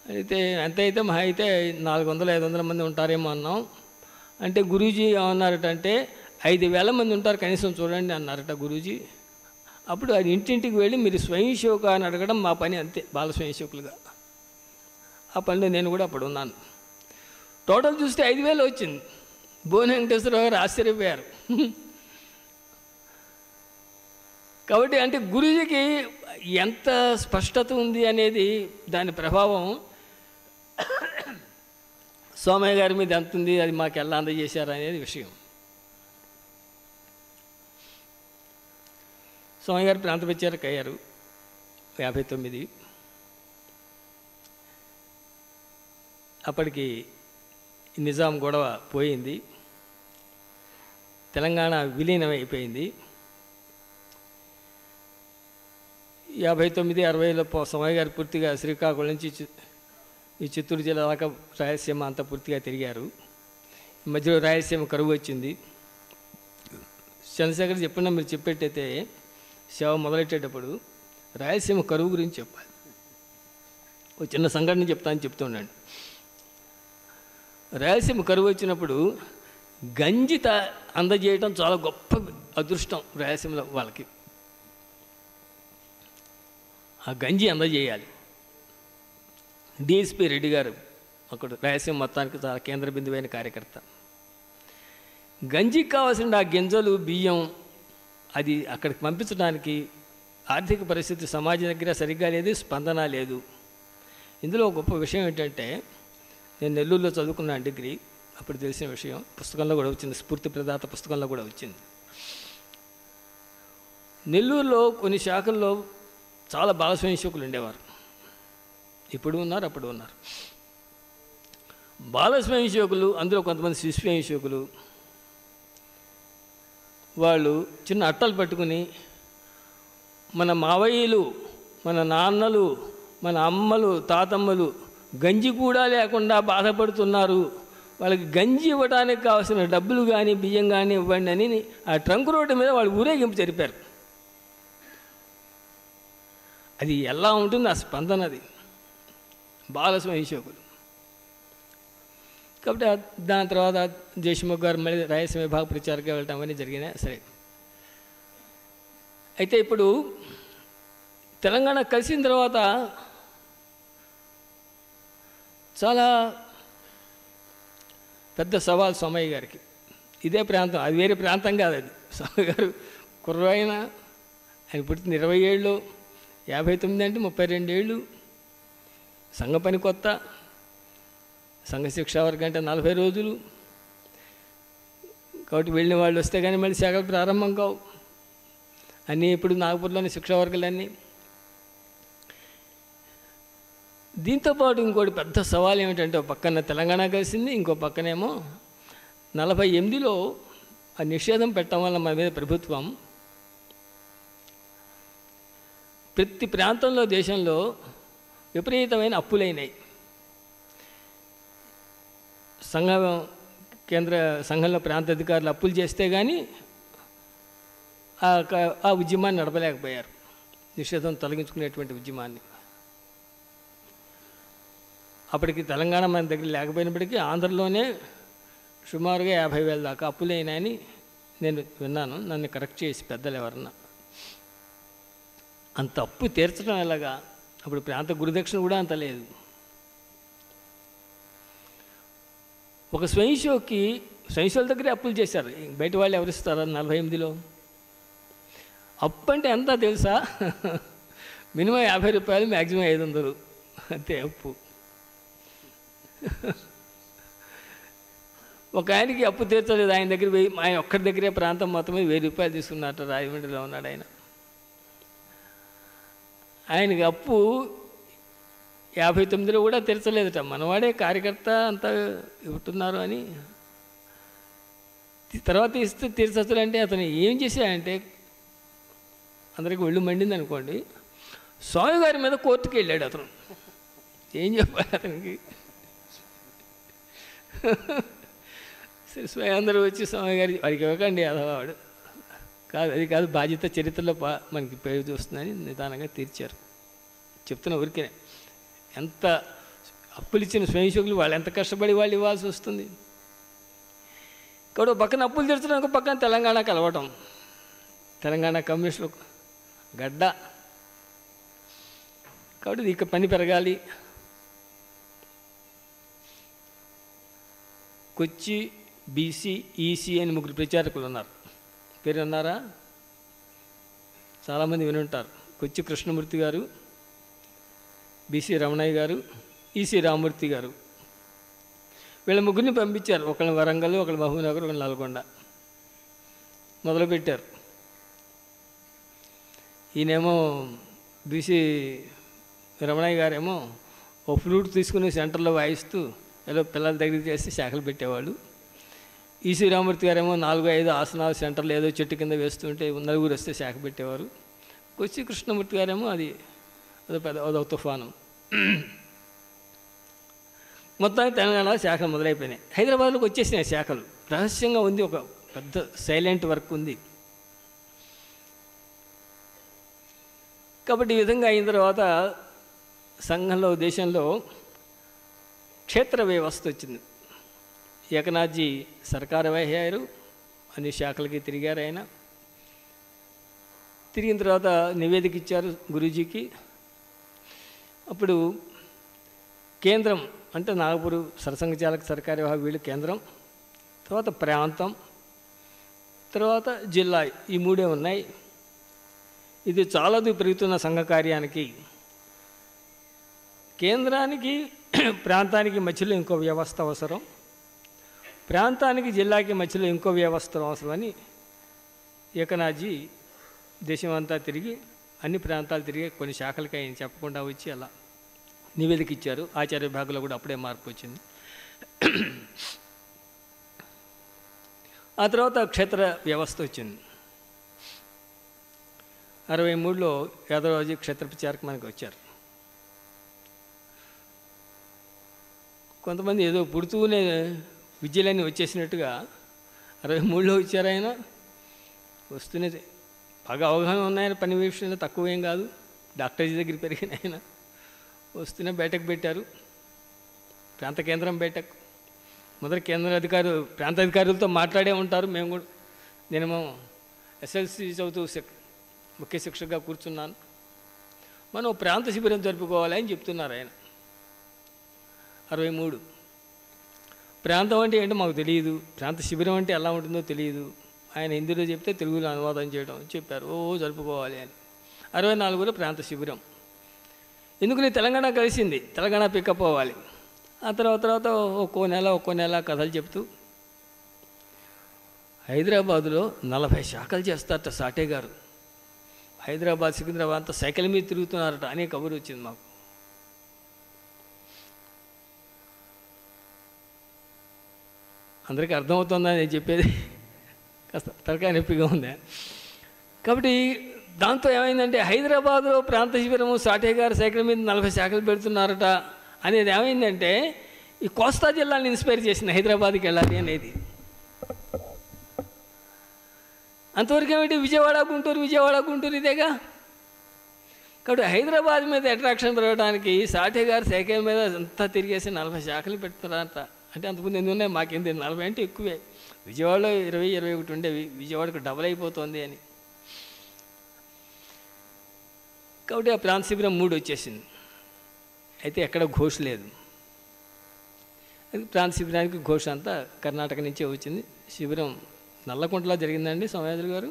అయితే ఎంత అయితే మహా అయితే 400-500 మంది ఉంటారేమో అన్నాం. అంటే గురూజీ ఏమన్నారటంటే 5,000 మంది ఉంటారు కనీసం చూడండి అన్నారట గురూజీ. అప్పుడు అది ఇంటింటికి వెళ్ళి మీరు స్వయం సేవక అని అడగడం మా పని, అంతే, బాల స్వయం సేవకులుగా. ఆ పనిలో నేను కూడా అప్పుడు ఉన్నాను. టోటల్ చూస్తే 5,000 వచ్చింది. బోని వెంకటేశ్వరరావు గారు ఆశ్చర్యపోయారు. కాబట్టి అంటే గురూజీకి ఎంత స్పష్టత ఉంది అనేది, దాని ప్రభావం సోమయ్య గారి మీద ఎంత ఉంది, అది మాకు ఎలా అందజేశారు అనేది విషయం. సోమయ్య గారు ప్రాంత ప్రచారక అయ్యారు 59. అప్పటికి నిజాం గొడవ పోయింది, తెలంగాణ విలీనం అయిపోయింది. 59-60లో సోమయ్య గారు పూర్తిగా శ్రీకాకుళం నుంచి ఈ చిత్తూరు జిల్లా దాకా రాయలసీమ అంతా పూర్తిగా తిరిగారు. మధ్యలో రాయలసీమ కరువు వచ్చింది. చంద్రశేఖర్ చెప్పిన మీరు చెప్పేటైతే సేవ మొదలెట్టేటప్పుడు రాయలసీమ కరువు గురించి చెప్పాలి. ఒక చిన్న సంఘటన చెప్తున్నాను. రాయలసీమ కరువు వచ్చినప్పుడు గంజి అందజేయడం చాలా గొప్ప అదృష్టం రాయలసీమలో వాళ్ళకి. ఆ గంజి అందజేయాలి. డిఎస్పి రెడ్డి గారు అక్కడ రాయలసీమ మొత్తానికి చాలా కేంద్ర బిందువైన కార్యకర్త. గంజికి కావాల్సిన ఆ గింజలు, బియ్యం అది అక్కడికి పంపించడానికి ఆర్థిక పరిస్థితి సమాజం దగ్గర సరిగ్గా లేదు, స్పందన లేదు. ఇందులో గొప్ప విషయం ఏంటంటే, నేను నెల్లూరులో చదువుకున్నాను డిగ్రీ, అప్పుడు తెలిసిన విషయం, పుస్తకంలో కూడా వచ్చింది, స్ఫూర్తి ప్రదాత పుస్తకంలో కూడా వచ్చింది. నెల్లూరులో కొన్ని శాఖల్లో చాలా బాల స్వయంసేవకులు ఉండేవారు. ఇప్పుడు ఉన్నారు, అప్పుడు ఉన్నారు. బాల స్వయంసేవకులు, అందులో కొంతమంది శిశు స్వయంసేవకులు, వాళ్ళు చిన్న అట్టలు పట్టుకుని మన మావయ్యలు, మన నాన్నలు, మన అమ్మలు, తాతమ్మలు గంజి కూడా లేకుండా బాధపడుతున్నారు, వాళ్ళకి గంజి ఇవ్వడానికి కావాల్సిన డబ్బులు కానీ బియ్యం కానీ ఇవ్వండి అని ఆ ట్రంక్ రోడ్డు మీద వాళ్ళు ఊరేగింపు జరిపారు. అది ఎలా ఉంటుంది ఆ స్పందన, అది బాల స్వయంసేవకులు. కాబట్టి దాని తర్వాత దేశముఖ్ గారు మళ్ళీ రాయలసీమ విభాగ ప్రచారంగా వెళ్ళటం అవన్నీ జరిగినాయి. సరే, అయితే ఇప్పుడు తెలంగాణ కలిసిన తర్వాత చాలా పెద్ద సవాల్ సోమయ్య గారికి. ఇదే ప్రాంతం, అది వేరే ప్రాంతం కాదు. అది సోమయ్య గారు కుర్రాయన, ఆయన పుట్టిన 20 ఏళ్ళు, 59 అంటే 32 ఏళ్ళు, సంఘ పని కొత్త, సంఘ శిక్షా వర్గం అంటే 40 రోజులు. కాబట్టి వెళ్ళిన వాళ్ళు వస్తే కానీ మళ్ళీ శాఖలు ప్రారంభం కావు. అన్నీ ఇప్పుడు నాగపూర్లోని శిక్షా వర్గాలన్నీ. దీంతోపాటు ఇంకోటి పెద్ద సవాల్ ఏమిటంటే, ఒక పక్కన తెలంగాణ కలిసింది, ఇంకో పక్కనేమో 48లో ఆ నిషేధం పెట్టడం వల్ల మన మీద ప్రభుత్వం ప్రతి ప్రాంతంలో దేశంలో విపరీతమైన అప్పులైనాయి. సంఘంలో ప్రాంత అధికారులు అప్పులు చేస్తే కానీ ఆ ఉద్యమాన్ని నడపలేకపోయారు, నిషేధం తొలగించుకునేటువంటి ఉద్యమాన్ని. అప్పటికి తెలంగాణ మన దగ్గర లేకపోయినప్పటికీ ఆంధ్రలోనే సుమారుగా 50,000 దాకా అప్పులైనాయని నేను విన్నాను. నన్ను కరెక్ట్ చేసి పెద్దలు ఎవరన్నా. అంత అప్పు తీర్చడం ఎలాగా? అప్పుడు ప్రాంత గురుదక్షిణ కూడా అంత లేదు. ఒక స్వయంసేవల దగ్గరే అప్పులు చేశారు, బయట వాళ్ళు ఎవరిస్తారు 48లో? అప్పు అంటే ఎంత తెలుసా? మినిమం 50 రూపాయలు, మ్యాక్సిమం 500, అంతే అప్పు. ఒక ఆయనకి అప్పు తీర్చలేదు, ఆయన దగ్గర ఆయన ఒక్కడి దగ్గరే ప్రాంతం మొత్తం మీద 1000 రూపాయలు తీసుకున్నట్టు రాజమండ్రిలో ఉన్నాడు ఆయన. ఆయనకి అప్పు 59లో కూడా తీర్చలేదట. మనవాడే కార్యకర్త అంతా ఇవ్వటున్నారు అని. తర్వాత ఇస్తే తీర్చచ్చులంటే అతను ఏం చేశాడంటే, అందరికి ఒళ్ళు మండింది అనుకోండి, స్వామి గారి మీద కోర్టుకి వెళ్ళాడు అతను. ఏం చెప్పాలి అతనికి? స్వామి అందరూ వచ్చి స్వామి గారి వారికి ఇవ్వకండి అదవాడు కాదు, అది కాదు బాధ్యత, చరిత్రలో మనకి పేరు చూస్తుందని నిదానంగా తీర్చారు. చెప్తున్న ఊరికే ఎంత అప్పులు ఇచ్చిన స్వయంసేవకులు వాళ్ళు ఎంత కష్టపడి వాళ్ళు ఇవ్వాల్సి వస్తుంది. కాబట్టి పక్కన అప్పులు తీర్చడం, ఒక పక్కన తెలంగాణ కలవటం, తెలంగాణ కమ్యూనిస్టులు గడ్డ. కాబట్టి ఇక పని పెరగాలి. కొచ్చి బీసీ ఈసీ అని 3 ప్రచారకులు ఉన్నారు. పేరు అన్నారా? చాలామంది వినుంటారు. కొచ్చి కృష్ణమూర్తి గారు, బీసీ రమణయ్య గారు, ఈసీ రామమూర్తి గారు. వీళ్ళ ముగ్గురిని పంపించారు. ఒకళ్ళని వరంగల్, ఒకళ్ళు మహబూబ్నగర్, ఒకళ్ళు నల్గొండ మొదలుపెట్టారు. ఈయనేమో బీసీ రమణయ్య గారేమో ఓ ఫ్లూట్ తీసుకుని సెంటర్లో వాయిస్తూ ఏదో పిల్లల దగ్గరికి చేసి శాఖలు పెట్టేవాళ్ళు. ఈసీ రామమూర్తి గారేమో 4-5 ఆసనాలు సెంటర్లో ఏదో చెట్టు కింద వేస్తుంటే 9 వస్తే శాఖ పెట్టేవారు. కొచ్చి కృష్ణమూర్తి గారేమో అది అదో తుఫాను. మొత్తానికి తెలంగాణ శాఖలు మొదలైపోయినాయి. హైదరాబాద్లోకి వచ్చేసినాయి శాఖలు. రహస్యంగా ఉంది, ఒక పెద్ద సైలెంట్ వర్క్ ఉంది. కాబట్టి ఈ విధంగా అయిన తర్వాత సంఘంలో, దేశంలో క్షేత్ర వ్యవస్థ వచ్చింది. ఏకనాథ్జీ సర్కారు అయ్యారు, అన్ని శాఖలకి తిరిగారు. ఆయన తిరిగిన తర్వాత నివేదిక ఇచ్చారు గురూజీకి. అప్పుడు కేంద్రం అంటే నాగపూర్ సరసంఘచాలక సర్కారు విభాగం, వీళ్ళు కేంద్రం, తర్వాత ప్రాంతం, తర్వాత జిల్లా, ఈ 3 ఉన్నాయి. ఇది చాలాదు పెరుగుతున్న సంఘ కార్యానికి. కేంద్రానికి ప్రాంతానికి మధ్యలో ఇంకో వ్యవస్థ అవసరం, ప్రాంతానికి జిల్లాకి మధ్యలో ఇంకో వ్యవస్థ అవసరమని ఏకనాథ్జీ దేశమంతా తిరిగి, అన్ని ప్రాంతాలు తిరిగి కొన్ని శాఖలకి ఆయన చెప్పకుండా వచ్చి అలా నివేదిక ఇచ్చారు. ఆచార్య విభాగంలో కూడా అప్పుడే మార్పు వచ్చింది. ఆ తర్వాత క్షేత్ర వ్యవస్థ వచ్చింది. 63లో యాదవరాజు క్షేత్ర ప్రచారక మనకి వచ్చారు. కొంతమంది ఏదో పుడుతూనే విద్యలన్నీ వచ్చేసినట్టుగా 63లో వచ్చారు. ఆయన వస్తూనే బాగా అవగాహన ఉన్నాయని పని విషయంలో తక్కువేం కాదు. డాక్టర్జీ దగ్గర పెరిగిన ఆయన వస్తూనే బయటకు పెట్టారు. ప్రాంత కేంద్రం బయటకు మొదటి కేంద్ర అధికారులు ప్రాంత అధికారులతో మాట్లాడే ఉంటారు. మేము కూడా, నేనేమో ఎస్ఎల్సి చదువుతూ ముఖ్య శిక్షకగా కూర్చున్నాను. మనం ప్రాంత శిబిరం జరుపుకోవాలి అని చెప్తున్నారు ఆయన. 63 ప్రాంతం అంటే ఏంటో మాకు తెలియదు, ప్రాంత శిబిరం అంటే ఎలా ఉంటుందో తెలియదు. ఆయన హిందీలో చెప్తే తెలుగులో అనువాదం చేయడం చెప్పారు. జరుపుకోవాలి అని. 64లో ప్రాంత శిబిరం. ఎందుకని తెలంగాణ కలిసింది, తెలంగాణ పికప్ అవ్వాలి. ఆ తర్వాత ఒక్కో నెల కథలు చెప్తూ హైదరాబాదులో 40 శాఖలు చేస్తారట సాటే గారు. హైదరాబాద్, సికింద్రాబాద్ అంతా సైకిల్ మీద తిరుగుతున్నారట అనే కబురు వచ్చింది మాకు. అందరికీ అర్థమవుతుందని నేను చెప్పేది, కాస్త తలకాయ నొప్పిగా ఉంది. కాబట్టి దాంతో ఏమైందంటే హైదరాబాద్లో ప్రాంత శిబిరము సాటే గారు సైకిల్ మీద 40 శాఖలు పెడుతున్నారట అనేది ఏమైందంటే ఈ కోస్తా జిల్లాని ఇన్స్పైర్ చేసింది హైదరాబాద్కి వెళ్ళాలి అనేది. అంతవరకు ఏమిటి విజయవాడ గుంటూరు ఇదేగా. కాబట్టి హైదరాబాద్ మీద అట్రాక్షన్ పెరగడానికి సాటే గారు సైకిల్ మీద అంతా తిరిగేసి 40 శాఖలు పెడుతున్నారట. అంటే అంతకుముందు ఎన్ని ఉన్నాయి మాకేంది, 40 అంటే ఎక్కువే. విజయవాడలో 20-21 ఉండేవి, విజయవాడకు డబల్ అయిపోతుంది అని. కాబట్టి ఆ ప్రాంత శిబిరం 3 వచ్చేసింది. అయితే ఎక్కడ ఘోష లేదు. ప్రాంత శిబిరానికి ఘోష అంతా కర్ణాటక నుంచే వచ్చింది. శిబిరం నల్లకుంటలో జరిగిందండి సోమయాజులు గారు.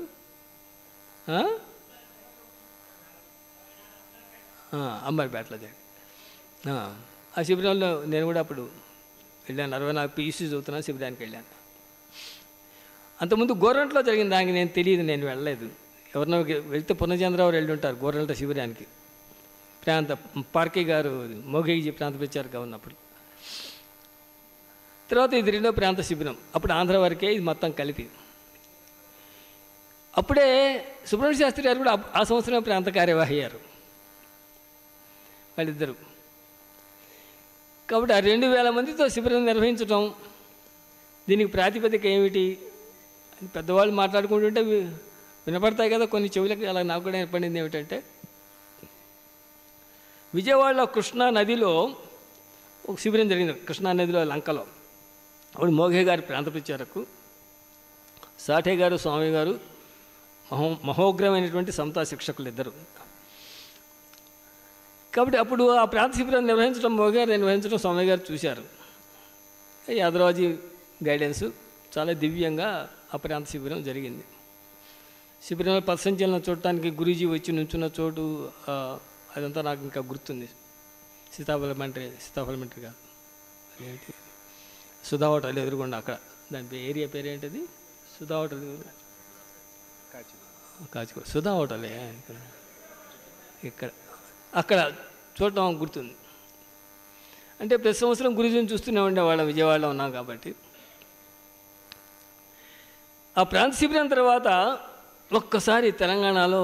అంబర్పేటలో జరిగింది. ఆ శిబిరంలో నేను కూడా అప్పుడు వెళ్ళాను. 64 పీసీ చదువుతున్నా, శిబిరానికి వెళ్ళాను. అంతకుముందు గోరంట్లో జరిగింది, దానికి నేను తెలియదు, నేను వెళ్ళలేదు. ఎవరినో వెళ్తే పునర్చంద్రరావు వెళ్ళి ఉంటారు గోరంట్ల శిబిరానికి. ప్రాంత పార్కే గారు మోగేజీ ప్రాంత ప్రచారంగా ఉన్నప్పుడు. తర్వాత ఇది రెండో ప్రాంత శిబిరం, అప్పుడు ఆంధ్ర వరకే, ఇది మొత్తం కలిపి. అప్పుడే సుబ్రహ్మణ్య శాస్త్రి గారు కూడా ఆ సంవత్సరం ప్రాంత కార్యవాహి అయ్యారు వాళ్ళిద్దరు. కాబట్టి ఆ 2000 మందితో శిబిరం నిర్వహించడం, దీనికి ప్రాతిపదిక ఏమిటి అని పెద్దవాళ్ళు మాట్లాడుకుంటుంటే వినపడతాయి కదా కొన్ని చెవులకి. అలా నాకు కూడా ఏర్పడింది ఏమిటంటే, విజయవాడలో కృష్ణా నదిలో ఒక శిబిరం జరిగింది, కృష్ణా నదిలో లంకలో. అప్పుడు మోఘే గారి ప్రాంత ప్రచారకు, సాఠే గారు స్వామి గారు మహోగ్రమైనటువంటి సమతా శిక్షకులు ఇద్దరు. కాబట్టి అప్పుడు ఆ ప్రాంత శిబిరం నిర్వహించడం, మోఘే గారు నిర్వహించడం స్వామి గారు చూశారు. యాదరాజీ గైడెన్స్ చాలా దివ్యంగా ఆ ప్రాంత శిబిరం జరిగింది. శిబిరంలో పథసంచలనం చూడటానికి గురూజీ వచ్చి నుంచున్న చోటు, అదంతా నాకు ఇంకా గుర్తుంది. సీతాఫలమెంటరీ కాదు, అదేంటి సుధా హోటల్ ఎదురుగుండా, అక్కడ దాని ఏరియా పేరు ఏంటిది, సుధా హోటల్, కాచిగూడ సుధా హోటలే ఇక్కడ, అక్కడ చూడటం గుర్తుంది. అంటే ప్రతి సంవత్సరం గురూజీని చూస్తూనే ఉండేవాళ్ళం, విజయవాడలో ఉన్నాం కాబట్టి. ఆ ప్రాంత శిబిరం తర్వాత ఒక్కసారి తెలంగాణలో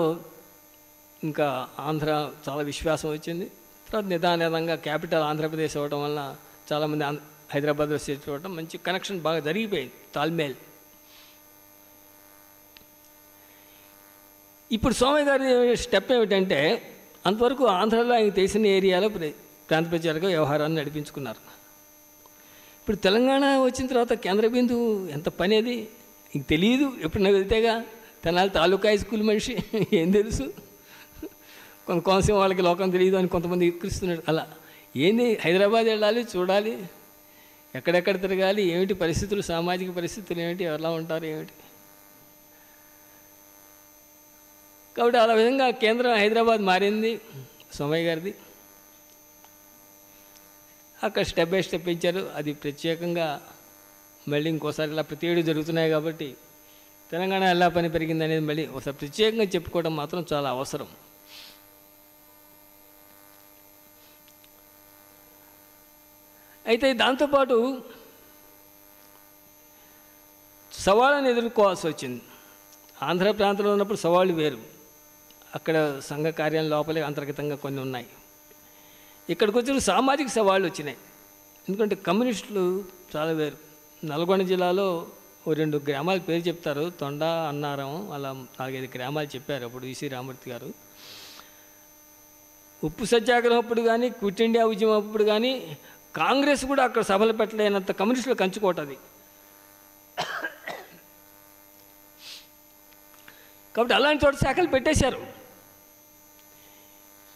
ఇంకా ఆంధ్ర చాలా విశ్వాసం వచ్చింది. తర్వాత నిదానంగా క్యాపిటల్ ఆంధ్రప్రదేశ్ అవ్వడం వల్ల చాలామంది హైదరాబాద్లో సెటిల్ అవ్వడం, మంచి కనెక్షన్ బాగా జరిగిపోయింది, తాల్మేల్. ఇప్పుడు స్వామి గారి స్టెప్ ఏమిటంటే, అంతవరకు ఆంధ్రాలో ఆయనకు తెలిసిన ఏరియాలో ప్రాంత ప్రచారంగా వ్యవహారాన్ని నడిపించుకున్నారు. ఇప్పుడు తెలంగాణ వచ్చిన తర్వాత కేంద్ర బిందువు ఎంత పని అది ఇంక తెలియదు. ఎప్పుడైనా వెళ్తేగా, తెనాలి తాలూకా హై స్కూల్ మనిషి ఏం తెలుసు, కోనసీమ వాళ్ళకి లోకం తెలియదు అని కొంతమంది ఎక్కిస్తున్నాడు. అలా ఏంది, హైదరాబాద్ వెళ్ళాలి, చూడాలి, ఎక్కడెక్కడ తిరగాలి, ఏమిటి పరిస్థితులు, సామాజిక పరిస్థితులు ఏమిటి, ఎలా ఉంటారు ఏమిటి. కాబట్టి అలా విధంగా కేంద్రం హైదరాబాద్ మారింది సోమయ్య గారిది. అక్కడ స్టెప్ బై స్టెప్ ఇచ్చారు. అది ప్రత్యేకంగా మళ్ళీ ఇంకోసారి ఇలా ప్రతి ఏడు జరుగుతున్నాయి కాబట్టి తెలంగాణ ఎలా పని పెరిగింది అనేది మళ్ళీ ఒకసారి ప్రత్యేకంగా చెప్పుకోవడం మాత్రం చాలా అవసరం. అయితే దాంతోపాటు సవాళ్ళని ఎదుర్కోవాల్సి వచ్చింది. ఆంధ్ర ప్రాంతంలో ఉన్నప్పుడు సవాళ్ళు వేరు, అక్కడ సంఘ కార్యాలయం లోపలే అంతర్గతంగా కొన్ని ఉన్నాయి. ఇక్కడికి వచ్చిన సామాజిక సవాళ్ళు వచ్చినాయి. ఎందుకంటే కమ్యూనిస్టులు చాలా వేరు. నల్గొండ జిల్లాలో 2 గ్రామాల పేరు చెప్తారు, తొండ, అన్నారం, అలా 4-5 గ్రామాలు చెప్పారు అప్పుడు ఈసీ రామూర్తి గారు. ఉప్పు సత్యాగ్రహం అప్పుడు కానీ, క్విట్ ఇండియా ఉద్యమం అప్పుడు కానీ కాంగ్రెస్ కూడా అక్కడ సభలు పెట్టలేనంత కమ్యూనిస్టులు కంచుకోటది. కాబట్టి అలాంటి చోట శాఖలు పెట్టేశారు.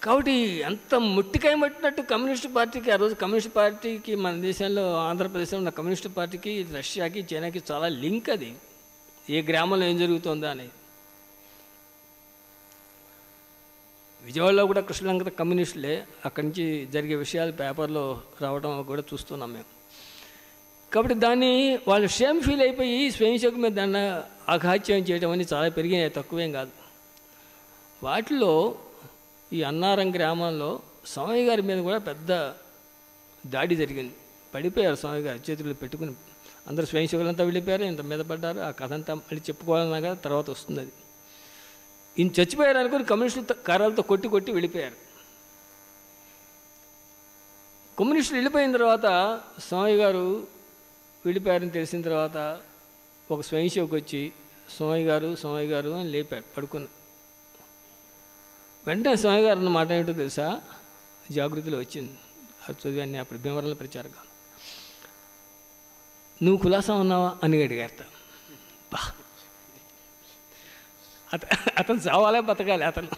కాబట్టి అంత ముట్టికాయ పట్టినట్టు కమ్యూనిస్ట్ పార్టీకి, ఆ రోజు కమ్యూనిస్ట్ పార్టీకి మన దేశంలో ఆంధ్రప్రదేశ్లో ఉన్న కమ్యూనిస్ట్ పార్టీకి రష్యాకి, చైనాకి చాలా లింక్. అది ఏ గ్రామంలో ఏం జరుగుతుందా అని. విజయవాడలో కూడా కృష్ణలంక కమ్యూనిస్టులే, అక్కడి నుంచి జరిగే విషయాలు పేపర్లో రావడం కూడా చూస్తున్నాం మేము. కాబట్టి దాన్ని వాళ్ళు షేమ్ ఫీల్ అయిపోయి స్వయంసేవకు మీద దాన్ని అఘాత్యం చేయడం అని చాలా పెరిగినాయి, తక్కువేం కాదు. వాటిలో ఈ అన్నారం గ్రామంలో స్వామి గారి మీద కూడా పెద్ద దాడి జరిగింది. పడిపోయారు స్వామి గారు, చేతులు పెట్టుకుని అందరూ స్వయంసేవకులంతా వెళ్ళిపోయారు, ఇంత మీద పడ్డారు. ఆ కథ అంతా మళ్ళీ చెప్పుకోవాలన్నా కదా, తర్వాత వస్తుంది అది. ఈయన చచ్చిపోయారు అనుకుని కమ్యూనిస్టులు కారాలతో కొట్టి కొట్టి వెళ్ళిపోయారు. కమ్యూనిస్టులు వెళ్ళిపోయిన తర్వాత స్వామి గారు వెళ్ళిపోయారని తెలిసిన తర్వాత ఒక స్వయంసేవకు వచ్చి స్వామి గారు అని లేపాడు పడుకుని. వెంటనే స్వామి గారు అన్న మాట ఏంటో తెలుసా, జాగృతిలో వచ్చింది, అది చదివాన్ని అప్పుడు భీమవరంలో ప్రచారంగా. నువ్వు కులాసా ఉన్నావా అని అడిగారట. బా, అతను చావాలే బతకాలి, అతను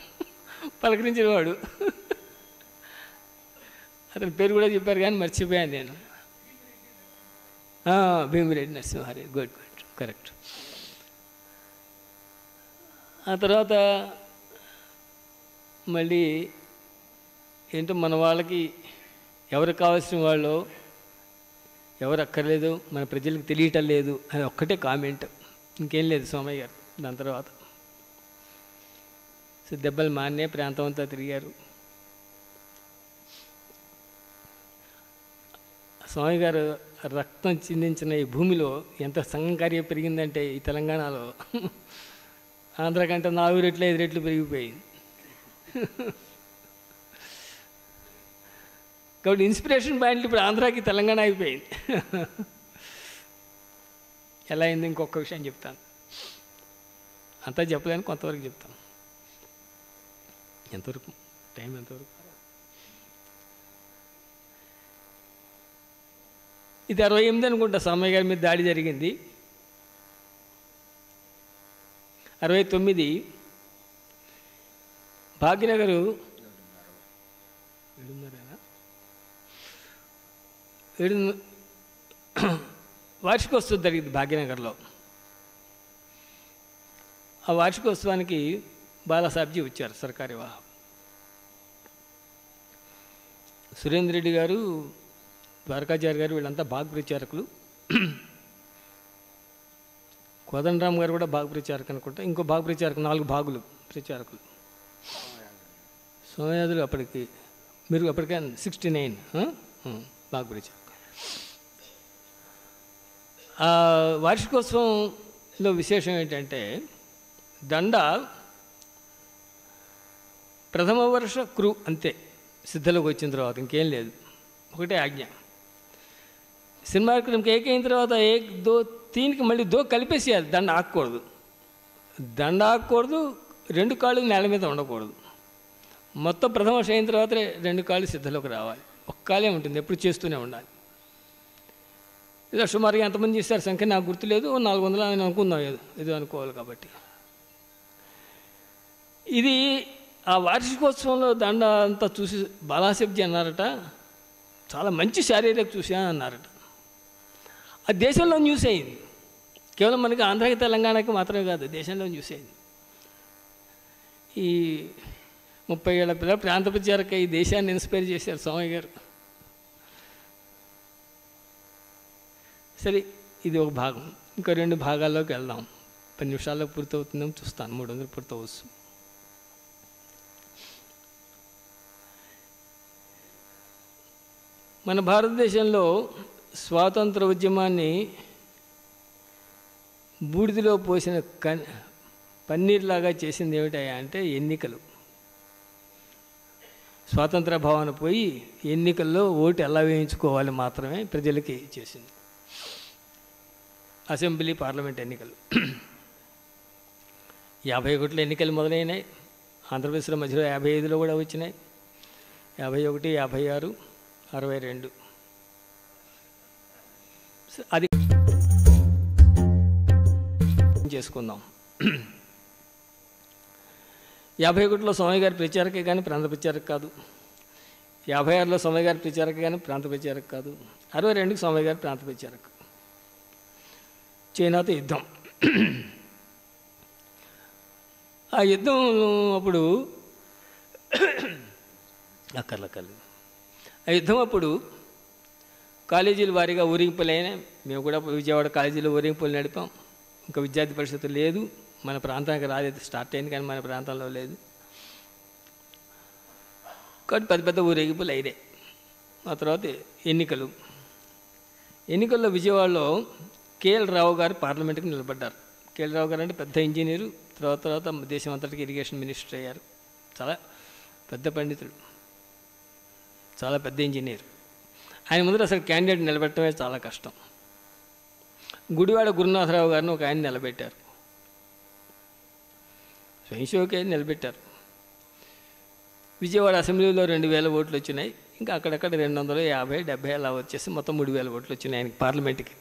పలకరించిన వాడు. అతని పేరు కూడా చెప్పారు కానీ మర్చిపోయాను నేను. Bhimireddy Narasimhareddy, good good, correct. ఆ తర్వాత మళ్ళీ ఏంటో మన వాళ్ళకి ఎవరు కావాల్సిన వాళ్ళు, ఎవరు అక్కర్లేదు, మన ప్రజలకు తెలియటం లేదు అని ఒక్కటే కామెంట్, ఇంకేం లేదు సోమయ్య గారు. దాని తర్వాత దెబ్బలు మానే ప్రాంతం అంతా తిరిగారు. స్వామి గారు రక్తం చిందించిన ఈ భూమిలో ఎంత సంఘకార్యం పెరిగిందంటే ఈ తెలంగాణలో ఆంధ్ర కంటే 4 రెట్లు 5 రెట్లు పెరిగిపోయింది. కాబట్టి ఇన్స్పిరేషన్ పాయింట్లు ఇప్పుడు ఆంధ్రాకి తెలంగాణ అయిపోయింది. ఎలా అయింది ఇంకొక విషయం చెప్తాను, అంతా చెప్పలేను, కొంతవరకు చెప్తాను. ఎంతవరకు టైం ఎంతవరకు? ఇది 68 అనుకుంటా స్వామి గారి మీద దాడి జరిగింది. 69 భాగ్యనగరు వార్షికోత్సవం జరిగింది భాగ్యనగర్లో. ఆ వార్షికోత్సవానికి బాలాసాబ్జీ వచ్చారు, సర్కారీ వాహనం. సురేంద్ర రెడ్డి గారు, ద్వారకాచారి గారు వీళ్ళంతా బాగా ప్రచారకులు. కోదండరామ్ గారు కూడా బాగా ప్రచారకు అనుకుంటా, ఇంకో బాగా ప్రచారకులు, 4 బాగులు ప్రచారకులు. సోమయాజులు అప్పటికి మీరు అప్పటికే 69 బాగా ప్రచారకులు. ఆ వార్షికోత్సవంలో విశేషం ఏంటంటే దండ ప్రథమ వర్ష క్రూ అంతే, సిద్ధలోకి వచ్చిన తర్వాత ఇంకేం లేదు, ఒకటే ఆజ్ఞ. సినిమా ఏకైన తర్వాత 1 2 3కి మళ్ళీ 2 కలిపేసేయాలి. దండ ఆకూడదు, దండ ఆకూడదు, 2 కాళ్ళు నేల మీద ఉండకూడదు. మొత్తం ప్రథమ వర్షం అయిన తర్వాత 2 కాళ్ళు సిద్ధలోకి రావాలి. 1 కాలే ఉంటుంది, ఎప్పుడు చేస్తూనే ఉండాలి. ఇలా సుమారుగా ఎంతమంది చేస్తారు సంఖ్య నాకు గుర్తులేదు, 400 అని అనుకుందాం, ఏదో అనుకోవాలి. కాబట్టి ఇది ఆ వార్షికోత్సవంలో దండ అంతా చూసి బాలాసాబ్జీ అన్నారట, చాలా మంచి శారీరక చూసా అన్నారట. అది దేశంలో న్యూస్ అయింది, కేవలం మనకి ఆంధ్రాకి తెలంగాణకి మాత్రమే కాదు, దేశంలో న్యూస్ అయింది. ఈ 30 ఏళ్ల పిల్ల ప్రాంత ప్రచారక ఈ దేశాన్ని ఇన్స్పైర్ చేశారు స్వామి గారు. సరే, ఇది ఒక భాగం. ఇంకా 2 భాగాల్లోకి వెళ్దాం. 10 నిమిషాల్లో పూర్తవుతుందేమో చూస్తాను, 300 పూర్తవచ్చు. మన భారతదేశంలో స్వాతంత్ర ఉద్యమాన్ని బూడిదలో పోసిన పన్నీర్లాగా చేసింది ఏమిటయా అంటే ఎన్నికలు. స్వాతంత్ర భావన పోయి ఎన్నికల్లో ఓటు ఎలా వేయించుకోవాలి మాత్రమే ప్రజలకి చేసింది. అసెంబ్లీ పార్లమెంట్ ఎన్నికలు 51 ఎన్నికలు మొదలైనాయి. ఆంధ్రప్రదేశ్లో మధ్యలో 55లో కూడా వచ్చినాయి. 51, 56, 62. అది చేసుకుందాం. 51లో స్వామి గారి ప్రచారకే కానీ ప్రాంత ప్రచారక కాదు. 56లో స్వామి గారి ప్రచారక కానీ ప్రాంత ప్రచారక కాదు. 62కి స్వామి గారి ప్రాంత ప్రచారక. చైనాతో యుద్ధం. ఆ యుద్ధం అప్పుడు ఆ యుద్ధం అప్పుడు కాలేజీల వారీగా ఊరింపులు అయినాయి. మేము కూడా విజయవాడ కాలేజీలో ఊరింపులు నడిపాం. ఇంకా విద్యార్థి పరిషత్తు లేదు, మన ప్రాంతానికి రాలేదు, స్టార్ట్ అయింది కానీ మన ప్రాంతంలో లేదు. కాబట్టి పెద్ద ఊరేగింపులు అయినాయి. ఆ తర్వాత ఎన్నికల్లో విజయవాడలో కేఎల్ రావు గారు పార్లమెంట్కి నిలబడ్డారు. కేఎల్ రావు గారు అంటే పెద్ద ఇంజనీరు, తర్వాత దేశం అంతటికి ఇరిగేషన్ మినిస్టర్ అయ్యారు. చాలా పెద్ద పండితుడు, చాలా పెద్ద ఇంజనీర్. ఆయన ముందర అసలు క్యాండిడేట్ నిలబెట్టడమే చాలా కష్టం. గుడివాడ గురునాథరావు గారిని ఒక ఆయన నిలబెట్టారు, స్వయంసేవకే నిలబెట్టారు. విజయవాడ అసెంబ్లీలో 2000 ఓట్లు వచ్చినాయి. ఇంకా అక్కడక్కడ 250, 70 అలా వచ్చేసి మొత్తం 3000 ఓట్లు వచ్చినాయి ఆయనకి పార్లమెంట్కి.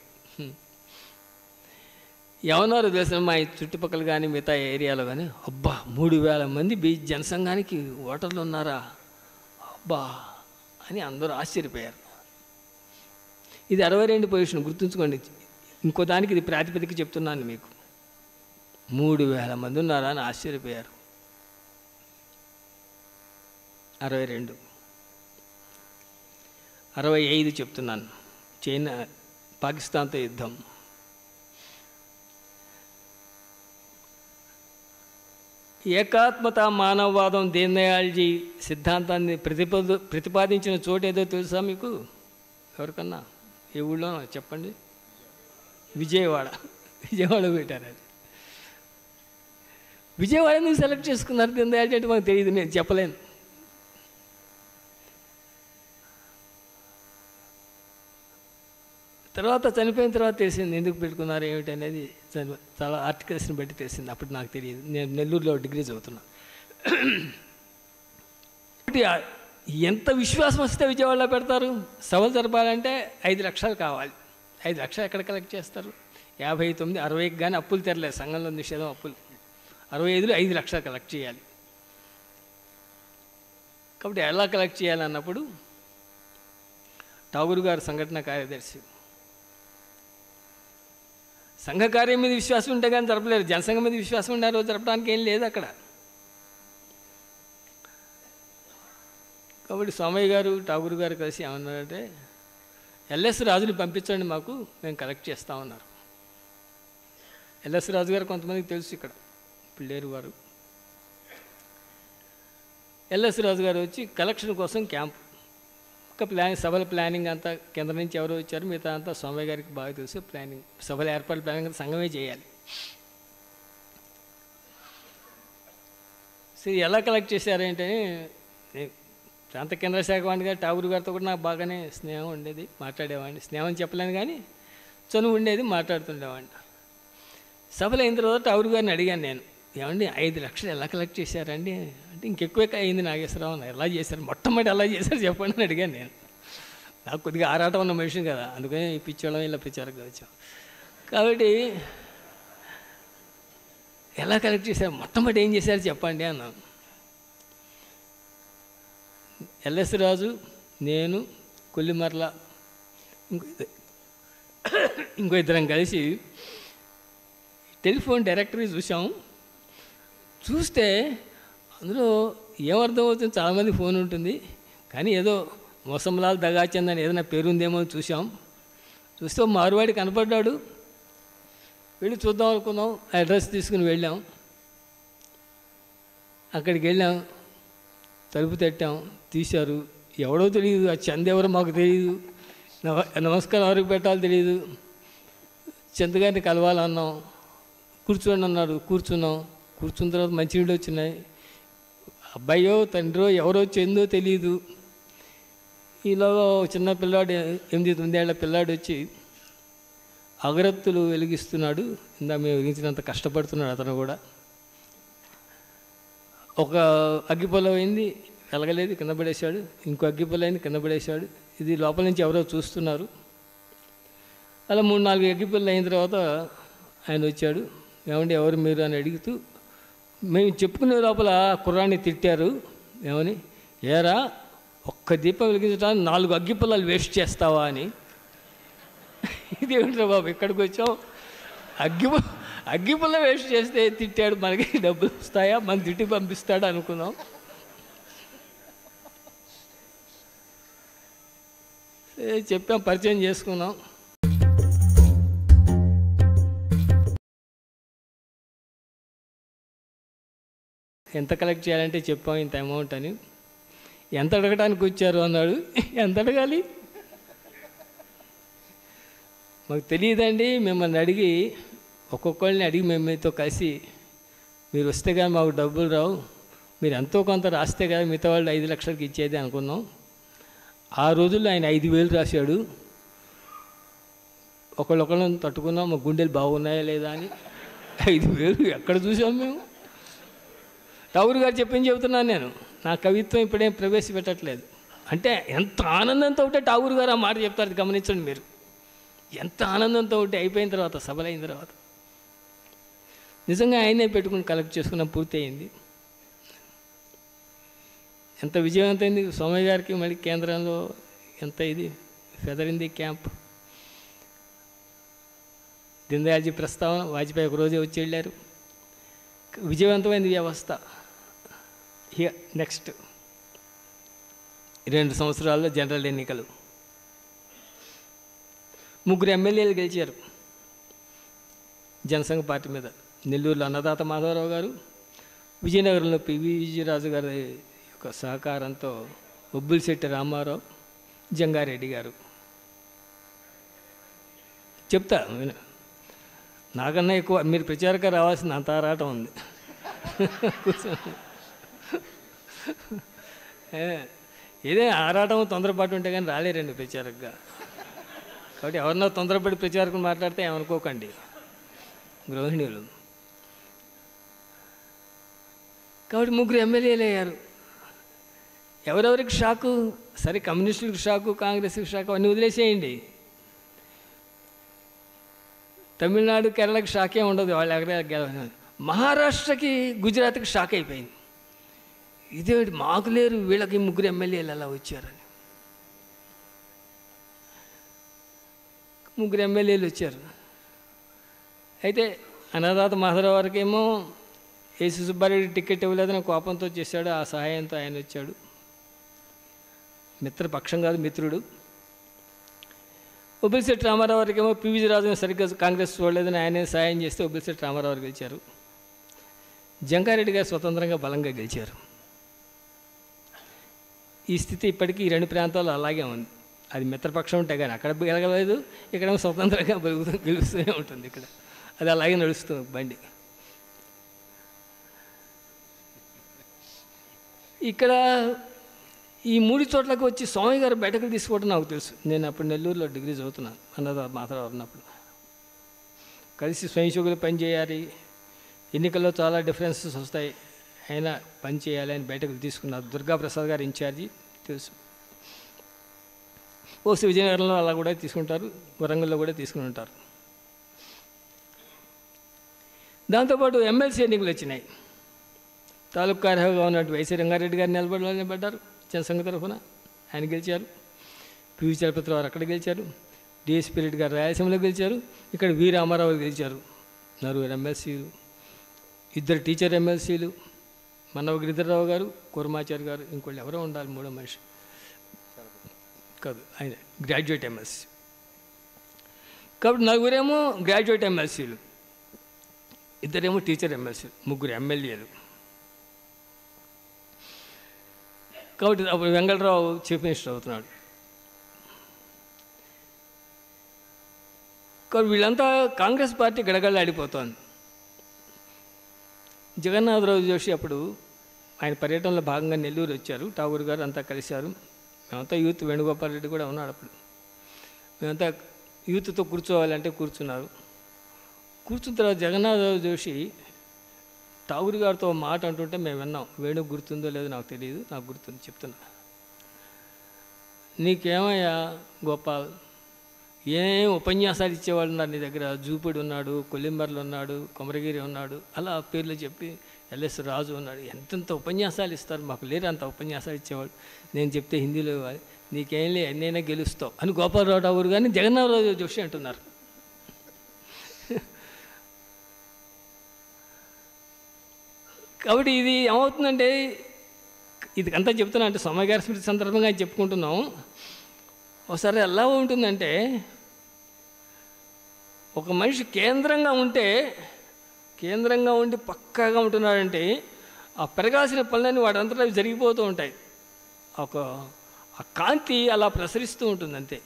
ఎవరో తెలిసిన మా చుట్టుపక్కల కానీ మిగతా ఏరియాలో కానీ అబ్బా 3000 మంది జనసంఘానికి ఓటర్లు ఉన్నారా అబ్బా అని అందరూ ఆశ్చర్యపోయారు. ఇది 62 పొజిషన్, గుర్తుంచుకోండి. ఇంకో దానికి ఇది ప్రాతిపదిక చెప్తున్నాను మీకు. 3000 మంది ఉన్నారా అని ఆశ్చర్యపోయారు. 62, 65 చెప్తున్నాను. చైనా పాకిస్తాన్తో యుద్ధం. ఏకాత్మత మానవవాదం దీన్ దయాళ్జీ సిద్ధాంతాన్ని ప్రతిపాదించిన చోటు ఏదో తెలుసా మీకు ఎవరికన్నా? ఏ ఊళ్ళో చెప్పండి? విజయవాడలో పెట్టారు అది. విజయవాడ ఎందుకు సెలెక్ట్ చేసుకున్నారు దీన్ దయాళ్ అంటే మాకు తెలియదు, నేను చెప్పలేను. తర్వాత చనిపోయిన తర్వాత తెలిసింది ఎందుకు పెట్టుకున్నారు ఏమిటి అనేది, చాలా ఆర్టికల్స్ని బట్టి తెలిసింది. అప్పుడు నాకు తెలియదు, నేను నెల్లూరులో డిగ్రీ చదువుతున్నా. ఎంత విశ్వాసం వస్తే విజయవాడలో పెడతారు? సభలు జరపాలంటే 5 లక్షలు కావాలి. 5 లక్షలు ఎక్కడ కలెక్ట్ చేస్తారు? 59, 60కి కానీ అప్పులు తెరలేదు, సంఘంలో నిషేధం అప్పులు. 65లో 5 లక్షలు కలెక్ట్ చేయాలి. కాబట్టి ఎలా కలెక్ట్ చేయాలన్నప్పుడు ఠాగూర్ గారు సంఘటన కార్యదర్శి, సంఘ కార్యం మీద విశ్వాసం ఉంటే కానీ జరపలేరు. జనసంఘం మీద విశ్వాసం ఉండే రోజు జరపడానికి ఏం లేదు అక్కడ. కాబట్టి సోమయ్య గారు ఠాగూర్ గారు కలిసి ఏమన్నారంటే, ఎల్ఎస్ రాజుని పంపించండి మాకు, మేము కలెక్ట్ చేస్తామన్నారు. ఎల్ఎస్ రాజు గారు కొంతమందికి తెలుసు, ఇక్కడ పిల్లేరు వారు. ఎల్ఎస్ రాజు గారు వచ్చి కలెక్షన్ కోసం క్యాంప్, ఒక సభల ప్లానింగ్ అంతా కేంద్రం నుంచి ఎవరో వచ్చారు, మిగతా అంతా సోమయ్య గారికి బాగా తెలుసు. ప్లానింగ్ సభల ఏర్పాటు ప్లానింగ్ అంతా సంఘమే చేయాలి. సరే ఎలా కలెక్ట్ చేశారంటే, ప్రాంత కేంద్ర శాఖ వాడిని గారు ఠాగూర్ గారితో కూడా నాకు బాగానే స్నేహం ఉండేది, మాట్లాడేవాడిని. స్నేహం చెప్పలేను కానీ చనువు ఉండేది, మాట్లాడుతుండేవాడిని. సభలు అయిన తర్వాత ఠాగూర్ గారిని అడిగాను నేను, ఏమండి 5 లక్షలు ఎలా కలెక్ట్ చేశారండి అంటే, ఇంకెక్కువే అయింది నాగేశ్వరరావు, ఎలా చేశారు, మొట్టమొదటి ఎలా చేశారు చెప్పండి అని అడిగాను నేను. నాకు కొద్దిగా ఆరాటం ఉన్న మనిషిని కదా, అందుకని పిచ్చోళ్ళం ఇలా పిచ్చారుగా వచ్చాం. కాబట్టి ఎలా కలెక్ట్ చేశారు, మొట్టమొదటి ఏం చేశారు చెప్పండి అన్నాను. ఎల్ఎస్ రాజు, నేను, కొల్లిమర్ల, ఇంకో ఇద్దరం కలిసి టెలిఫోన్ డైరెక్టరీ చూసాం. చూస్తే అందులో ఏమర్థమవుతుంది, చాలామంది ఫోన్ ఉంటుంది కానీ ఏదో మోసంలాల్ దగాచంద్ అని ఏదైనా పేరు ఉందేమో చూసాం. చూస్తే మారువాడి కనపడ్డాడు, వెళ్ళి చూద్దాం అనుకున్నాం. అడ్రస్ తీసుకుని వెళ్ళాం. అక్కడికి వెళ్ళాం, తలుపు తట్టాం, తీశారు. ఎవడో తెలియదు, ఆ చంద్ ఎవరో మాకు తెలియదు, నమస్కారం ఎవరికి పెట్టాలో తెలియదు. చంద్ గారిని కలవాలన్నాం. కూర్చోండి అన్నాడు, కూర్చున్నాం. కూర్చున్న తర్వాత మంచినీళ్ళు వచ్చినాయి. అబ్బాయో తండ్రో ఎవరో చెందో తెలియదు. ఈలోగా చిన్న పిల్లాడు, 8-9 ఏళ్ల పిల్లాడు వచ్చి అగరత్తులు వెలిగిస్తున్నాడు. ఇందా మేము వెలిగించినంత కష్టపడుతున్నాడు అతను కూడా. ఒక అగ్గిపొల అయింది, వెలగలేదు, కింద పడేశాడు. ఇంకో అగ్గిపొల అయింది, కింద పడేశాడు. ఇది లోపల నుంచి ఎవరో చూస్తున్నారు. అలా 3-4 అగ్గిపొలలు అయిన తర్వాత ఆయన వచ్చాడు. ఏమండి ఎవరు మీరు అని అడుగుతూ, మేము చెప్పుకునే లోపల కుర్రాన్ని తిట్టారు. ఏమని, ఏరా ఒక్క దీపం వెలిగించడానికి 4 అగ్గిపొలాలు వేస్ట్ చేస్తావా అని. ఇదేమిట్రా బాబు, ఇక్కడికి వచ్చాం, అగ్గిపుల్ల వేస్ట్ చేస్తే తిట్టాడు, మనకి డబ్బులు వస్తాయా, మన తిట్టి పంపిస్తాడు అనుకున్నాం. చెప్పాం, పరిచయం చేసుకున్నాం. ఎంత కలెక్ట్ చేయాలంటే చెప్పాం, ఇంత అమౌంట్ అని. ఎంత అడగడానికి వచ్చారు అన్నాడు. ఎంత అడగాలి మాకు తెలియదండి, మిమ్మల్ని అడిగి ఒక్కొక్కళ్ళని అడిగి మేము మీతో కలిసి మీరు వస్తే కానీ మాకు డబ్బులు రావు, మీరు ఎంతో కొంత రాస్తే కదా మిగతా వాళ్ళు 5 లక్షలకి ఇచ్చేది అనుకున్నాం. ఆ రోజుల్లో ఆయన 5,000 రాశాడు. ఒకళ్ళొకళ్ళని తట్టుకున్నాం, మా గుండెలు బాగున్నాయా లేదా అని. 5,000 ఎక్కడ చూసాం మేము. ఠాగూర్ గారు చెప్తున్నాను నేను, నా కవిత్వం ఇప్పుడేం ప్రవేశపెట్టట్లేదు. అంటే ఎంత ఆనందంతో ఉంటే ఠాగూర్ గారు ఆ మాట చెప్తారు, గమనించండి మీరు. ఎంత ఆనందంతో ఉంటే అయిపోయిన తర్వాత, సభలు అయిన తర్వాత. నిజంగా ఆయనే పెట్టుకుని కలెక్ట్ చేసుకున్నాం, పూర్తి అయింది. ఎంత విజయవంతమైంది. సోమయ్య గారికి మళ్ళీ కేంద్రంలో ఎంత ఇది ఫెదరింది క్యాంప్. దీన్ దయాళ్ ప్రస్తావన, వాజ్పేయి ఒకరోజే వచ్చి వెళ్ళారు. విజయవంతమైంది వ్యవస్థ. నెక్స్ట్ 2 సంవత్సరాల్లో జనరల్ ఎన్నికలు. 3 ఎమ్మెల్యేలు గెలిచారు జనసంఘ పార్టీ మీద. నెల్లూరులో అన్నదాత మాధవరావు గారు, విజయనగరంలో పివి విజయరాజు గారి యొక్క సహకారంతో ఒబ్బులశెట్టి రామారావు, జంగారెడ్డి గారు. చెప్తా విను. నాకన్నా ఎక్కువ మీరు ప్రచారక రావాల్సిన అంత ఆరాటం ఉంది. ఇదే ఆరాటం తొందరపాటు ఉంటే కానీ రాలేరండి ప్రచారకగా. కాబట్టి ఎవరన్నా తొందరపడి ప్రచారకులు మాట్లాడితే ఏమనుకోకండి గృహిణులు. కాబట్టి 3 ఎమ్మెల్యేలు అయ్యారు. ఎవరెవరికి షాకు? సరే, కమ్యూనిస్టులకు షాకు, కాంగ్రెస్కి షాకు అన్నీ వదిలేసేయండి. తమిళనాడు, కేరళకి షాకే ఉండదు, వాళ్ళు ఎక్కడ. మహారాష్ట్రకి, గుజరాత్కి షాక్ అయిపోయింది. ఇదేమిటి మాకు లేరు, వీళ్ళకి 3 ఎమ్మెల్యేలు అలా వచ్చారని. 3 ఎమ్మెల్యేలు వచ్చారు. అయితే అన్నదాత మాధవరావు వారికేమో ఏసీ సుబ్బారెడ్డి టికెట్ ఇవ్వలేదని కోపంతో చేశాడు. ఆ సహాయంతో ఆయన వచ్చాడు. మిత్రపక్షం కాదు, మిత్రుడు. ఉబ్బిలిశెట్టి రామారావు వారికేమో పివిజి రాజుని సరిగ్గా కాంగ్రెస్ చూడలేదని ఆయనే సాయం చేస్తే ఉబ్బిలిశెట్టి రామారావు గారు గెలిచారు. జంగారెడ్డి గారు స్వతంత్రంగా బలంగా గెలిచారు. ఈ స్థితి ఇప్పటికీ ఈ 2 ప్రాంతాల్లో అలాగే ఉంది. అది మిత్రపక్షం ఉంటే కానీ అక్కడ గెలగలేదు, ఇక్కడేమో స్వతంత్రంగా గెలుస్తూనే ఉంటుంది. ఇక్కడ అది అలాగే నడుస్తుంది బండి. ఇక్కడ ఈ 3 చోట్లకు వచ్చి స్వామి గారు బయటకు తీసుకోవడం నాకు తెలుసు. నేను అప్పుడు నెల్లూరులో డిగ్రీ చదువుతున్నాను, అన్నదాత మాధవరావు ఉన్నప్పుడు. కలిసి స్వయంసేవకులు పనిచేయాలి, ఎన్నికల్లో చాలా డిఫరెన్సెస్ వస్తాయి, అయినా పని చేయాలి అని బయటకు తీసుకున్నారు. దుర్గాప్రసాద్ గారు ఇన్ఛార్జి తెలుసు. ఓసి విజయనగరంలో అలా కూడా తీసుకుంటారు, వరంగల్లో కూడా తీసుకుని ఉంటారు. దాంతోపాటు ఎమ్మెల్సీ ఎన్నికలు వచ్చినాయి. తాలూకు కార్యగా ఉన్నట్టు వైసీ రంగారెడ్డి గారు నిలబడ్డారు జనసంఘ తరఫున, ఆయన గెలిచారు. పివి చలపతిరావు అక్కడ గెలిచారు. డిఎస్పీ రెడ్డి గారు రాయలసీమలో గెలిచారు. ఇక్కడ వి రామారావు గెలిచారు. 4 ఎమ్మెల్సీలు, 2 టీచర్ ఎమ్మెల్సీలు, మన్నవ గిరిధర్రావు గారు, కుర్మాచారి గారు, ఇంకోళ్ళు ఎవరో ఉండాలి 3వ మనిషి కాదు, ఆయన గ్రాడ్యుయేట్ ఎమ్మెల్సీ. కాబట్టి 4 గ్రాడ్యుయేట్ ఎమ్మెల్సీలు, 2 టీచర్ ఎమ్మెల్సీలు, 3 ఎమ్మెల్యేలు. కాబట్టి అప్పుడు వెంకటరావు చీఫ్ మినిస్టర్ అవుతున్నాడు. కాబట్టి వీళ్ళంతా కాంగ్రెస్ పార్టీ గడగడలాడిపోతోంది. జగన్నాథరావు జోషి అప్పుడు ఆయన పర్యటనలో భాగంగా నెల్లూరు వచ్చారు. ఠాగూర్ గారు అంతా కలిశారు. మేమంతా యూత్, వేణుగోపాల్ రెడ్డి కూడా ఉన్నాడు అప్పుడు. మేమంతా యూత్తో కూర్చోవాలంటే కూర్చున్నారు. కూర్చున్న తర్వాత జగన్నాథరావు జోషి ఠాగూర్ గారితో మాట అంటుంటే మేము విన్నాం. వేణు గుర్తుందో లేదో నాకు తెలియదు, నాకు గుర్తుంది చెప్తున్నా. నీకేమయ్యా గోపాల్, ఏం ఉపన్యాసాలు ఇచ్చేవాళ్ళు ఉన్నారు నీ దగ్గర? జూపుడు ఉన్నాడు, కొల్లింబర్లు ఉన్నాడు, కొమరగిరి ఉన్నాడు, అలా పేర్లు చెప్పి ఎల్ఎస్ రాజు ఉన్నాడు. ఎంతెంత ఉపన్యాసాలు ఇస్తారు, మాకు లేరు అంత ఉపన్యాసాలు ఇచ్చేవాళ్ళు. నేను చెప్తే హిందీలో ఇవ్వాలి, నీకేం లే, ఎన్నైనా గెలుస్తావు అని గోపాలరావు ఠాగూర్ గారిని జగన్నాథరావు జోషి అంటున్నారు. కాబట్టి ఇది ఏమవుతుందంటే, ఇది అంతా చెప్తున్నా అంటే సోమయ్య గారి స్మృతి సందర్భంగా చెప్పుకుంటున్నాం. ఒకసారి ఎలా ఉంటుందంటే, ఒక మనిషి కేంద్రంగా ఉండి పక్కాగా ఉంటున్నాడంటే ఆ పెరగాల్సిన పనులన్నీ వాడంతటా జరిగిపోతూ ఉంటాయి. ఆ కాంతి అలా ప్రసరిస్తూ ఉంటుంది అంతే.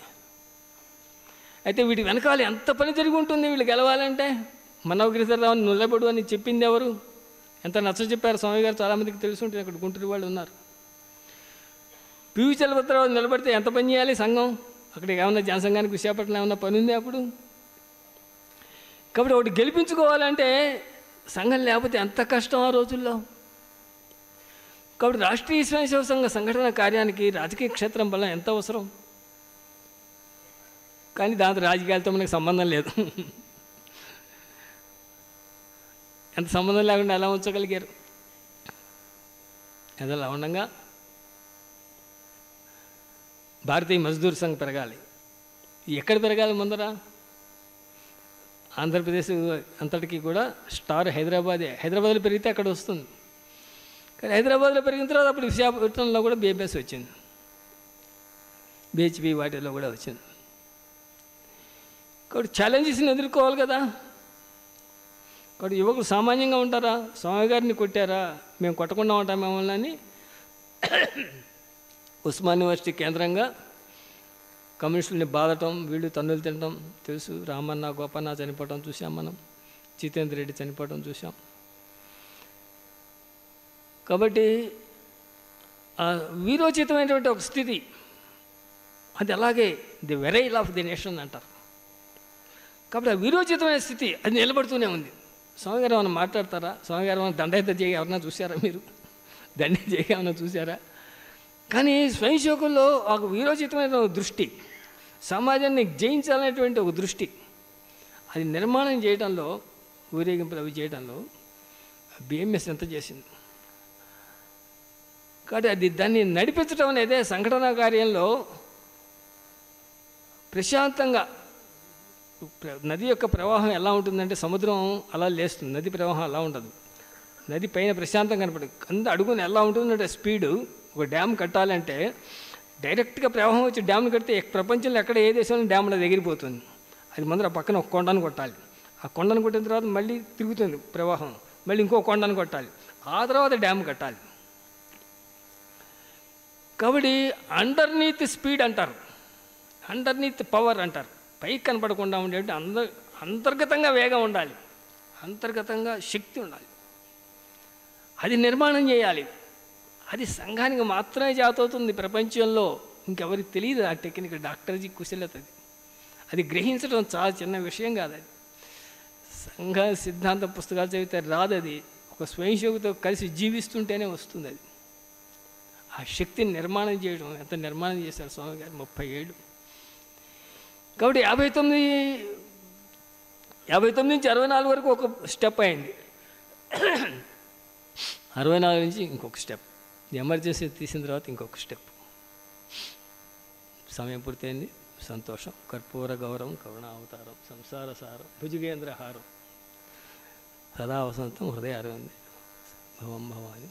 అయితే వీటి వెనకాల ఎంత పని జరిగి ఉంటుంది వీళ్ళు గెలవాలంటే. మనోగిరిధర్రావుని నిలబడు అని చెప్పింది ఎవరు? ఎంత నచ్చ చెప్పారు స్వామి గారు, చాలామందికి తెలుసుంటుంది. అక్కడ గుంటూరు వాళ్ళు ఉన్నారు. పివి చలపతిరావు నిలబడితే ఎంత పని చేయాలి సంఘం? అక్కడికి ఏమన్నా జనసంఘానికి విశాఖపట్నం ఏమన్నా పని ఉంది అప్పుడు? కాబట్టి ఒకటి గెలిపించుకోవాలంటే సంఘం లేకపోతే ఎంత కష్టం ఆ రోజుల్లో. కాబట్టి రాష్ట్రీయ స్వయంసేవక సంఘ సంఘటన కార్యానికి రాజకీయ క్షేత్రం వల్ల ఎంత అవసరం. కానీ దాంతో రాజకీయాలతో మనకు సంబంధం లేదు. ఎంత సంబంధం లేకుండా ఎలా ఉంచగలిగారు? అలా ఉండగా భారతీయ మజ్దూర్ సంఘ్ పెరగాలి. ఎక్కడ పెరగాలి? ముందర ఆంధ్రప్రదేశ్ అంతటికీ కూడా స్టార్ హైదరాబాద్లో పెరిగితే అక్కడ వస్తుంది. కానీ హైదరాబాద్లో పెరిగిన తర్వాత అప్పుడు విశాఖపట్నంలో కూడా బిఎంఎస్ వచ్చింది, బిహెచ్పి వాటిలో కూడా వచ్చింది. కాబట్టి ఛాలెంజెస్ని ఎదుర్కోవాలి కదా. కాబట్టి యువకులు సామాన్యంగా ఉంటారా? స్వామి గారిని కొట్టారా, మేము కొట్టకుండా ఉంటాం మిమ్మల్ని అని ఉస్మాన్ యూనివర్సిటీ కేంద్రంగా కమ్యూనిస్టుల్ని బాధటం, వీళ్ళు తన్నులు తినడం తెలుసు. రామన్న గోపన్న చనిపోవటం చూసాం మనం, జితేంద్ర రెడ్డి చనిపోవటం చూసాం. కాబట్టి వీరోచితమైనటువంటి ఒక స్థితి అది, అలాగే ది వెరైల్ ఆఫ్ ది నేషన్ అంటారు. కాబట్టి ఆ వీరోచితమైన స్థితి అది నిలబడుతూనే ఉంది. స్వామి గారు ఏమైనా మాట్లాడతారా? స్వామి గారు ఏమైనా దండయిత చేయ ఎవరన్నా చూసారా? మీరు దండ చేయ ఏమైనా చూసారా? కానీ స్వయం సేవకుల్లో ఒక వీరోచితమైన దృష్టి, సమాజాన్ని జయించాలనేటువంటి ఒక దృష్టి, అది నిర్మాణం చేయడంలో, ఊరేగింపులు అవి చేయడంలో బిఎంఎస్ ఎంత చేసింది. కాబట్టి అది దాన్ని నడిపించడం అనేదే సంఘటనా కార్యంలో ప్రశాంతంగా. నది యొక్క ప్రవాహం ఎలా ఉంటుందంటే, సముద్రం అలా లేస్తుంది, నది ప్రవాహం అలా ఉండదు. నది పైన ప్రశాంతంగా కనపడదు, అంత అడుగుని ఎలా ఉంటుందంటే స్పీడు. ఒక డ్యామ్ కట్టాలంటే డైరెక్ట్గా ప్రవాహం వచ్చి డ్యామ్ని కడితే ప్రపంచంలో ఎక్కడ ఏ దేశంలో డ్యామ్లో ఎగిరిపోతుంది. అది ముందర పక్కన ఒక కొండను కొట్టాలి, ఆ కొండను కొట్టిన తర్వాత మళ్ళీ తిరుగుతుంది ప్రవాహం, మళ్ళీ ఇంకో కొండను కొట్టాలి, ఆ తర్వాత డ్యామ్ కట్టాలి. కాబట్టి అండర్నీత్ స్పీడ్ అంటారు, అండర్నీత్ పవర్ అంటారు. పైకి కనపడకుండా ఉండేవి అంతర్గతంగా వేగం ఉండాలి, అంతర్గతంగా శక్తి ఉండాలి. అది నిర్మాణం చేయాలి. అది సంఘానికి మాత్రమే చేతవుతుంది. ప్రపంచంలో ఇంకెవరికి తెలియదు ఆ టెక్నిక్. డాక్టర్జీ కుశలత అది గ్రహించడం చాలా చిన్న విషయం కాదు. అది సంఘ సిద్ధాంత పుస్తకాలు చదివితే రాదు. అది ఒక స్వయం సేవకుతో కలిసి జీవిస్తుంటేనే వస్తుంది. అది ఆ శక్తిని నిర్మాణం చేయడం, ఎంత నిర్మాణం చేశారు స్వామి గారు 30 ఏళ్ళు. కాబట్టి 59 నుంచి 64 వరకు ఒక స్టెప్ అయింది. 64 నుంచి ఇంకొక స్టెప్, ఎమర్జెన్సీ తీసిన తర్వాత ఇంకొక స్టెప్. సమయం పూర్తయింది. సంతోషం. కర్పూర గౌరవం కరుణావతారం సంసార సారం భుజగేంద్రహారం సదా వసంతం హృదయ అరవింది భవం భవాని.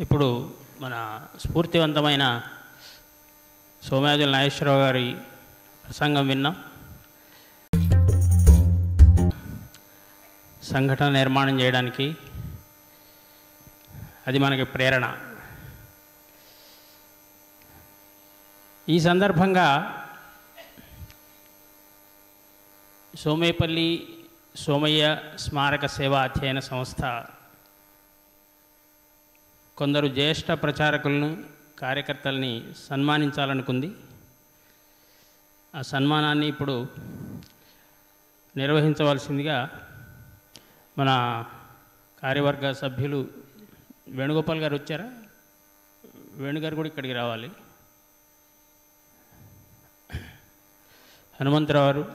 ఇప్పుడు మన స్ఫూర్తివంతమైన సోమయాజుల నాగేశ్వరరావు గారి ప్రసంగం విన్నాం. సంఘటన నిర్మాణం చేయడానికి అది మనకి ప్రేరణ. ఈ సందర్భంగా సోమేపల్లి సోమయ్య స్మారక సేవా అధ్యయన సంస్థ కొందరు జ్యేష్ఠ ప్రచారకులను, కార్యకర్తల్ని సన్మానించాలనుకుంది. ఆ సన్మానాన్ని ఇప్పుడు నిర్వహించవలసిందిగా మన కార్యవర్గ సభ్యులు వేణుగోపాల్ గారు వచ్చారా? వేణుగారు కూడా ఇక్కడికి రావాలి. హనుమంతరావు గారు,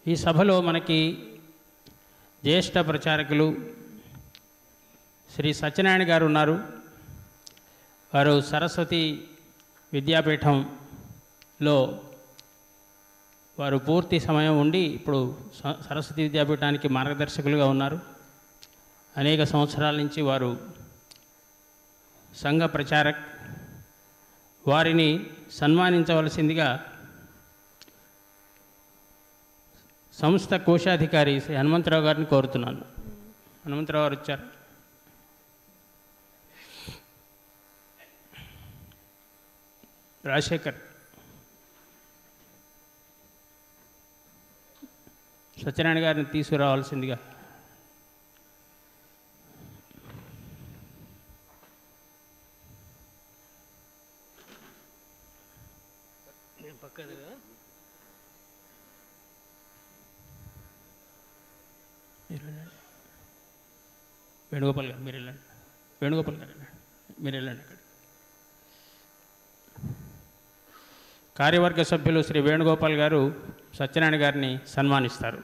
ఈ సభలో మనకి జ్యేష్ఠ ప్రచారకులు శ్రీ సత్యనారాయణ గారు ఉన్నారు. వారు సరస్వతి విద్యాపీఠంలో వారు పూర్తి సమయం ఉండి ఇప్పుడు సరస్వతి విద్యాపీఠానికి మార్గదర్శకులుగా ఉన్నారు. అనేక సంవత్సరాల నుంచి వారు సంఘ ప్రచారక్. వారిని సన్మానించవలసిందిగా సంస్థ కోశాధికారి శ్రీ హనుమంతరావు గారిని కోరుతున్నాను. హనుమంతరావు గారు వచ్చారు. రాజశేఖర్, సత్యనారాయణ గారిని తీసుకురావాల్సిందిగా. వేణుగోపాల్ గారు మీరు వెళ్ళండి. వేణుగోపాల్ గారు మీరు వెళ్ళండి. అక్కడ కార్యవర్గ సభ్యులు శ్రీ వేణుగోపాల్ గారు సత్యనారాయణ గారిని సన్మానిస్తారు.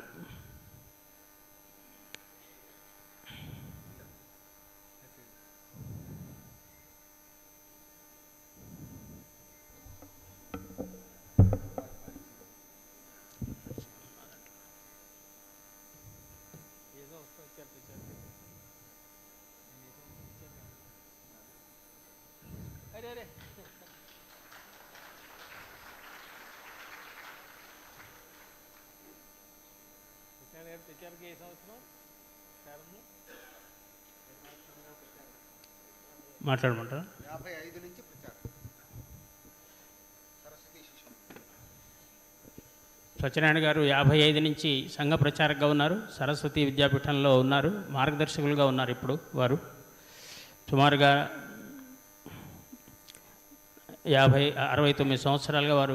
సరే తెచ్చారు ఏ సంవత్సరం మాట్లాడమంటారా? 55 నుంచి ప్రచారం. సరస్వతి శిశు సత్యనారాయణ గారు 55 నుంచి సంఘ ప్రచారకగా ఉన్నారు. సరస్వతి విద్యాపీఠంలో ఉన్నారు, మార్గదర్శకులుగా ఉన్నారు. ఇప్పుడు వారు సుమారుగా 69 సంవత్సరాలుగా వారు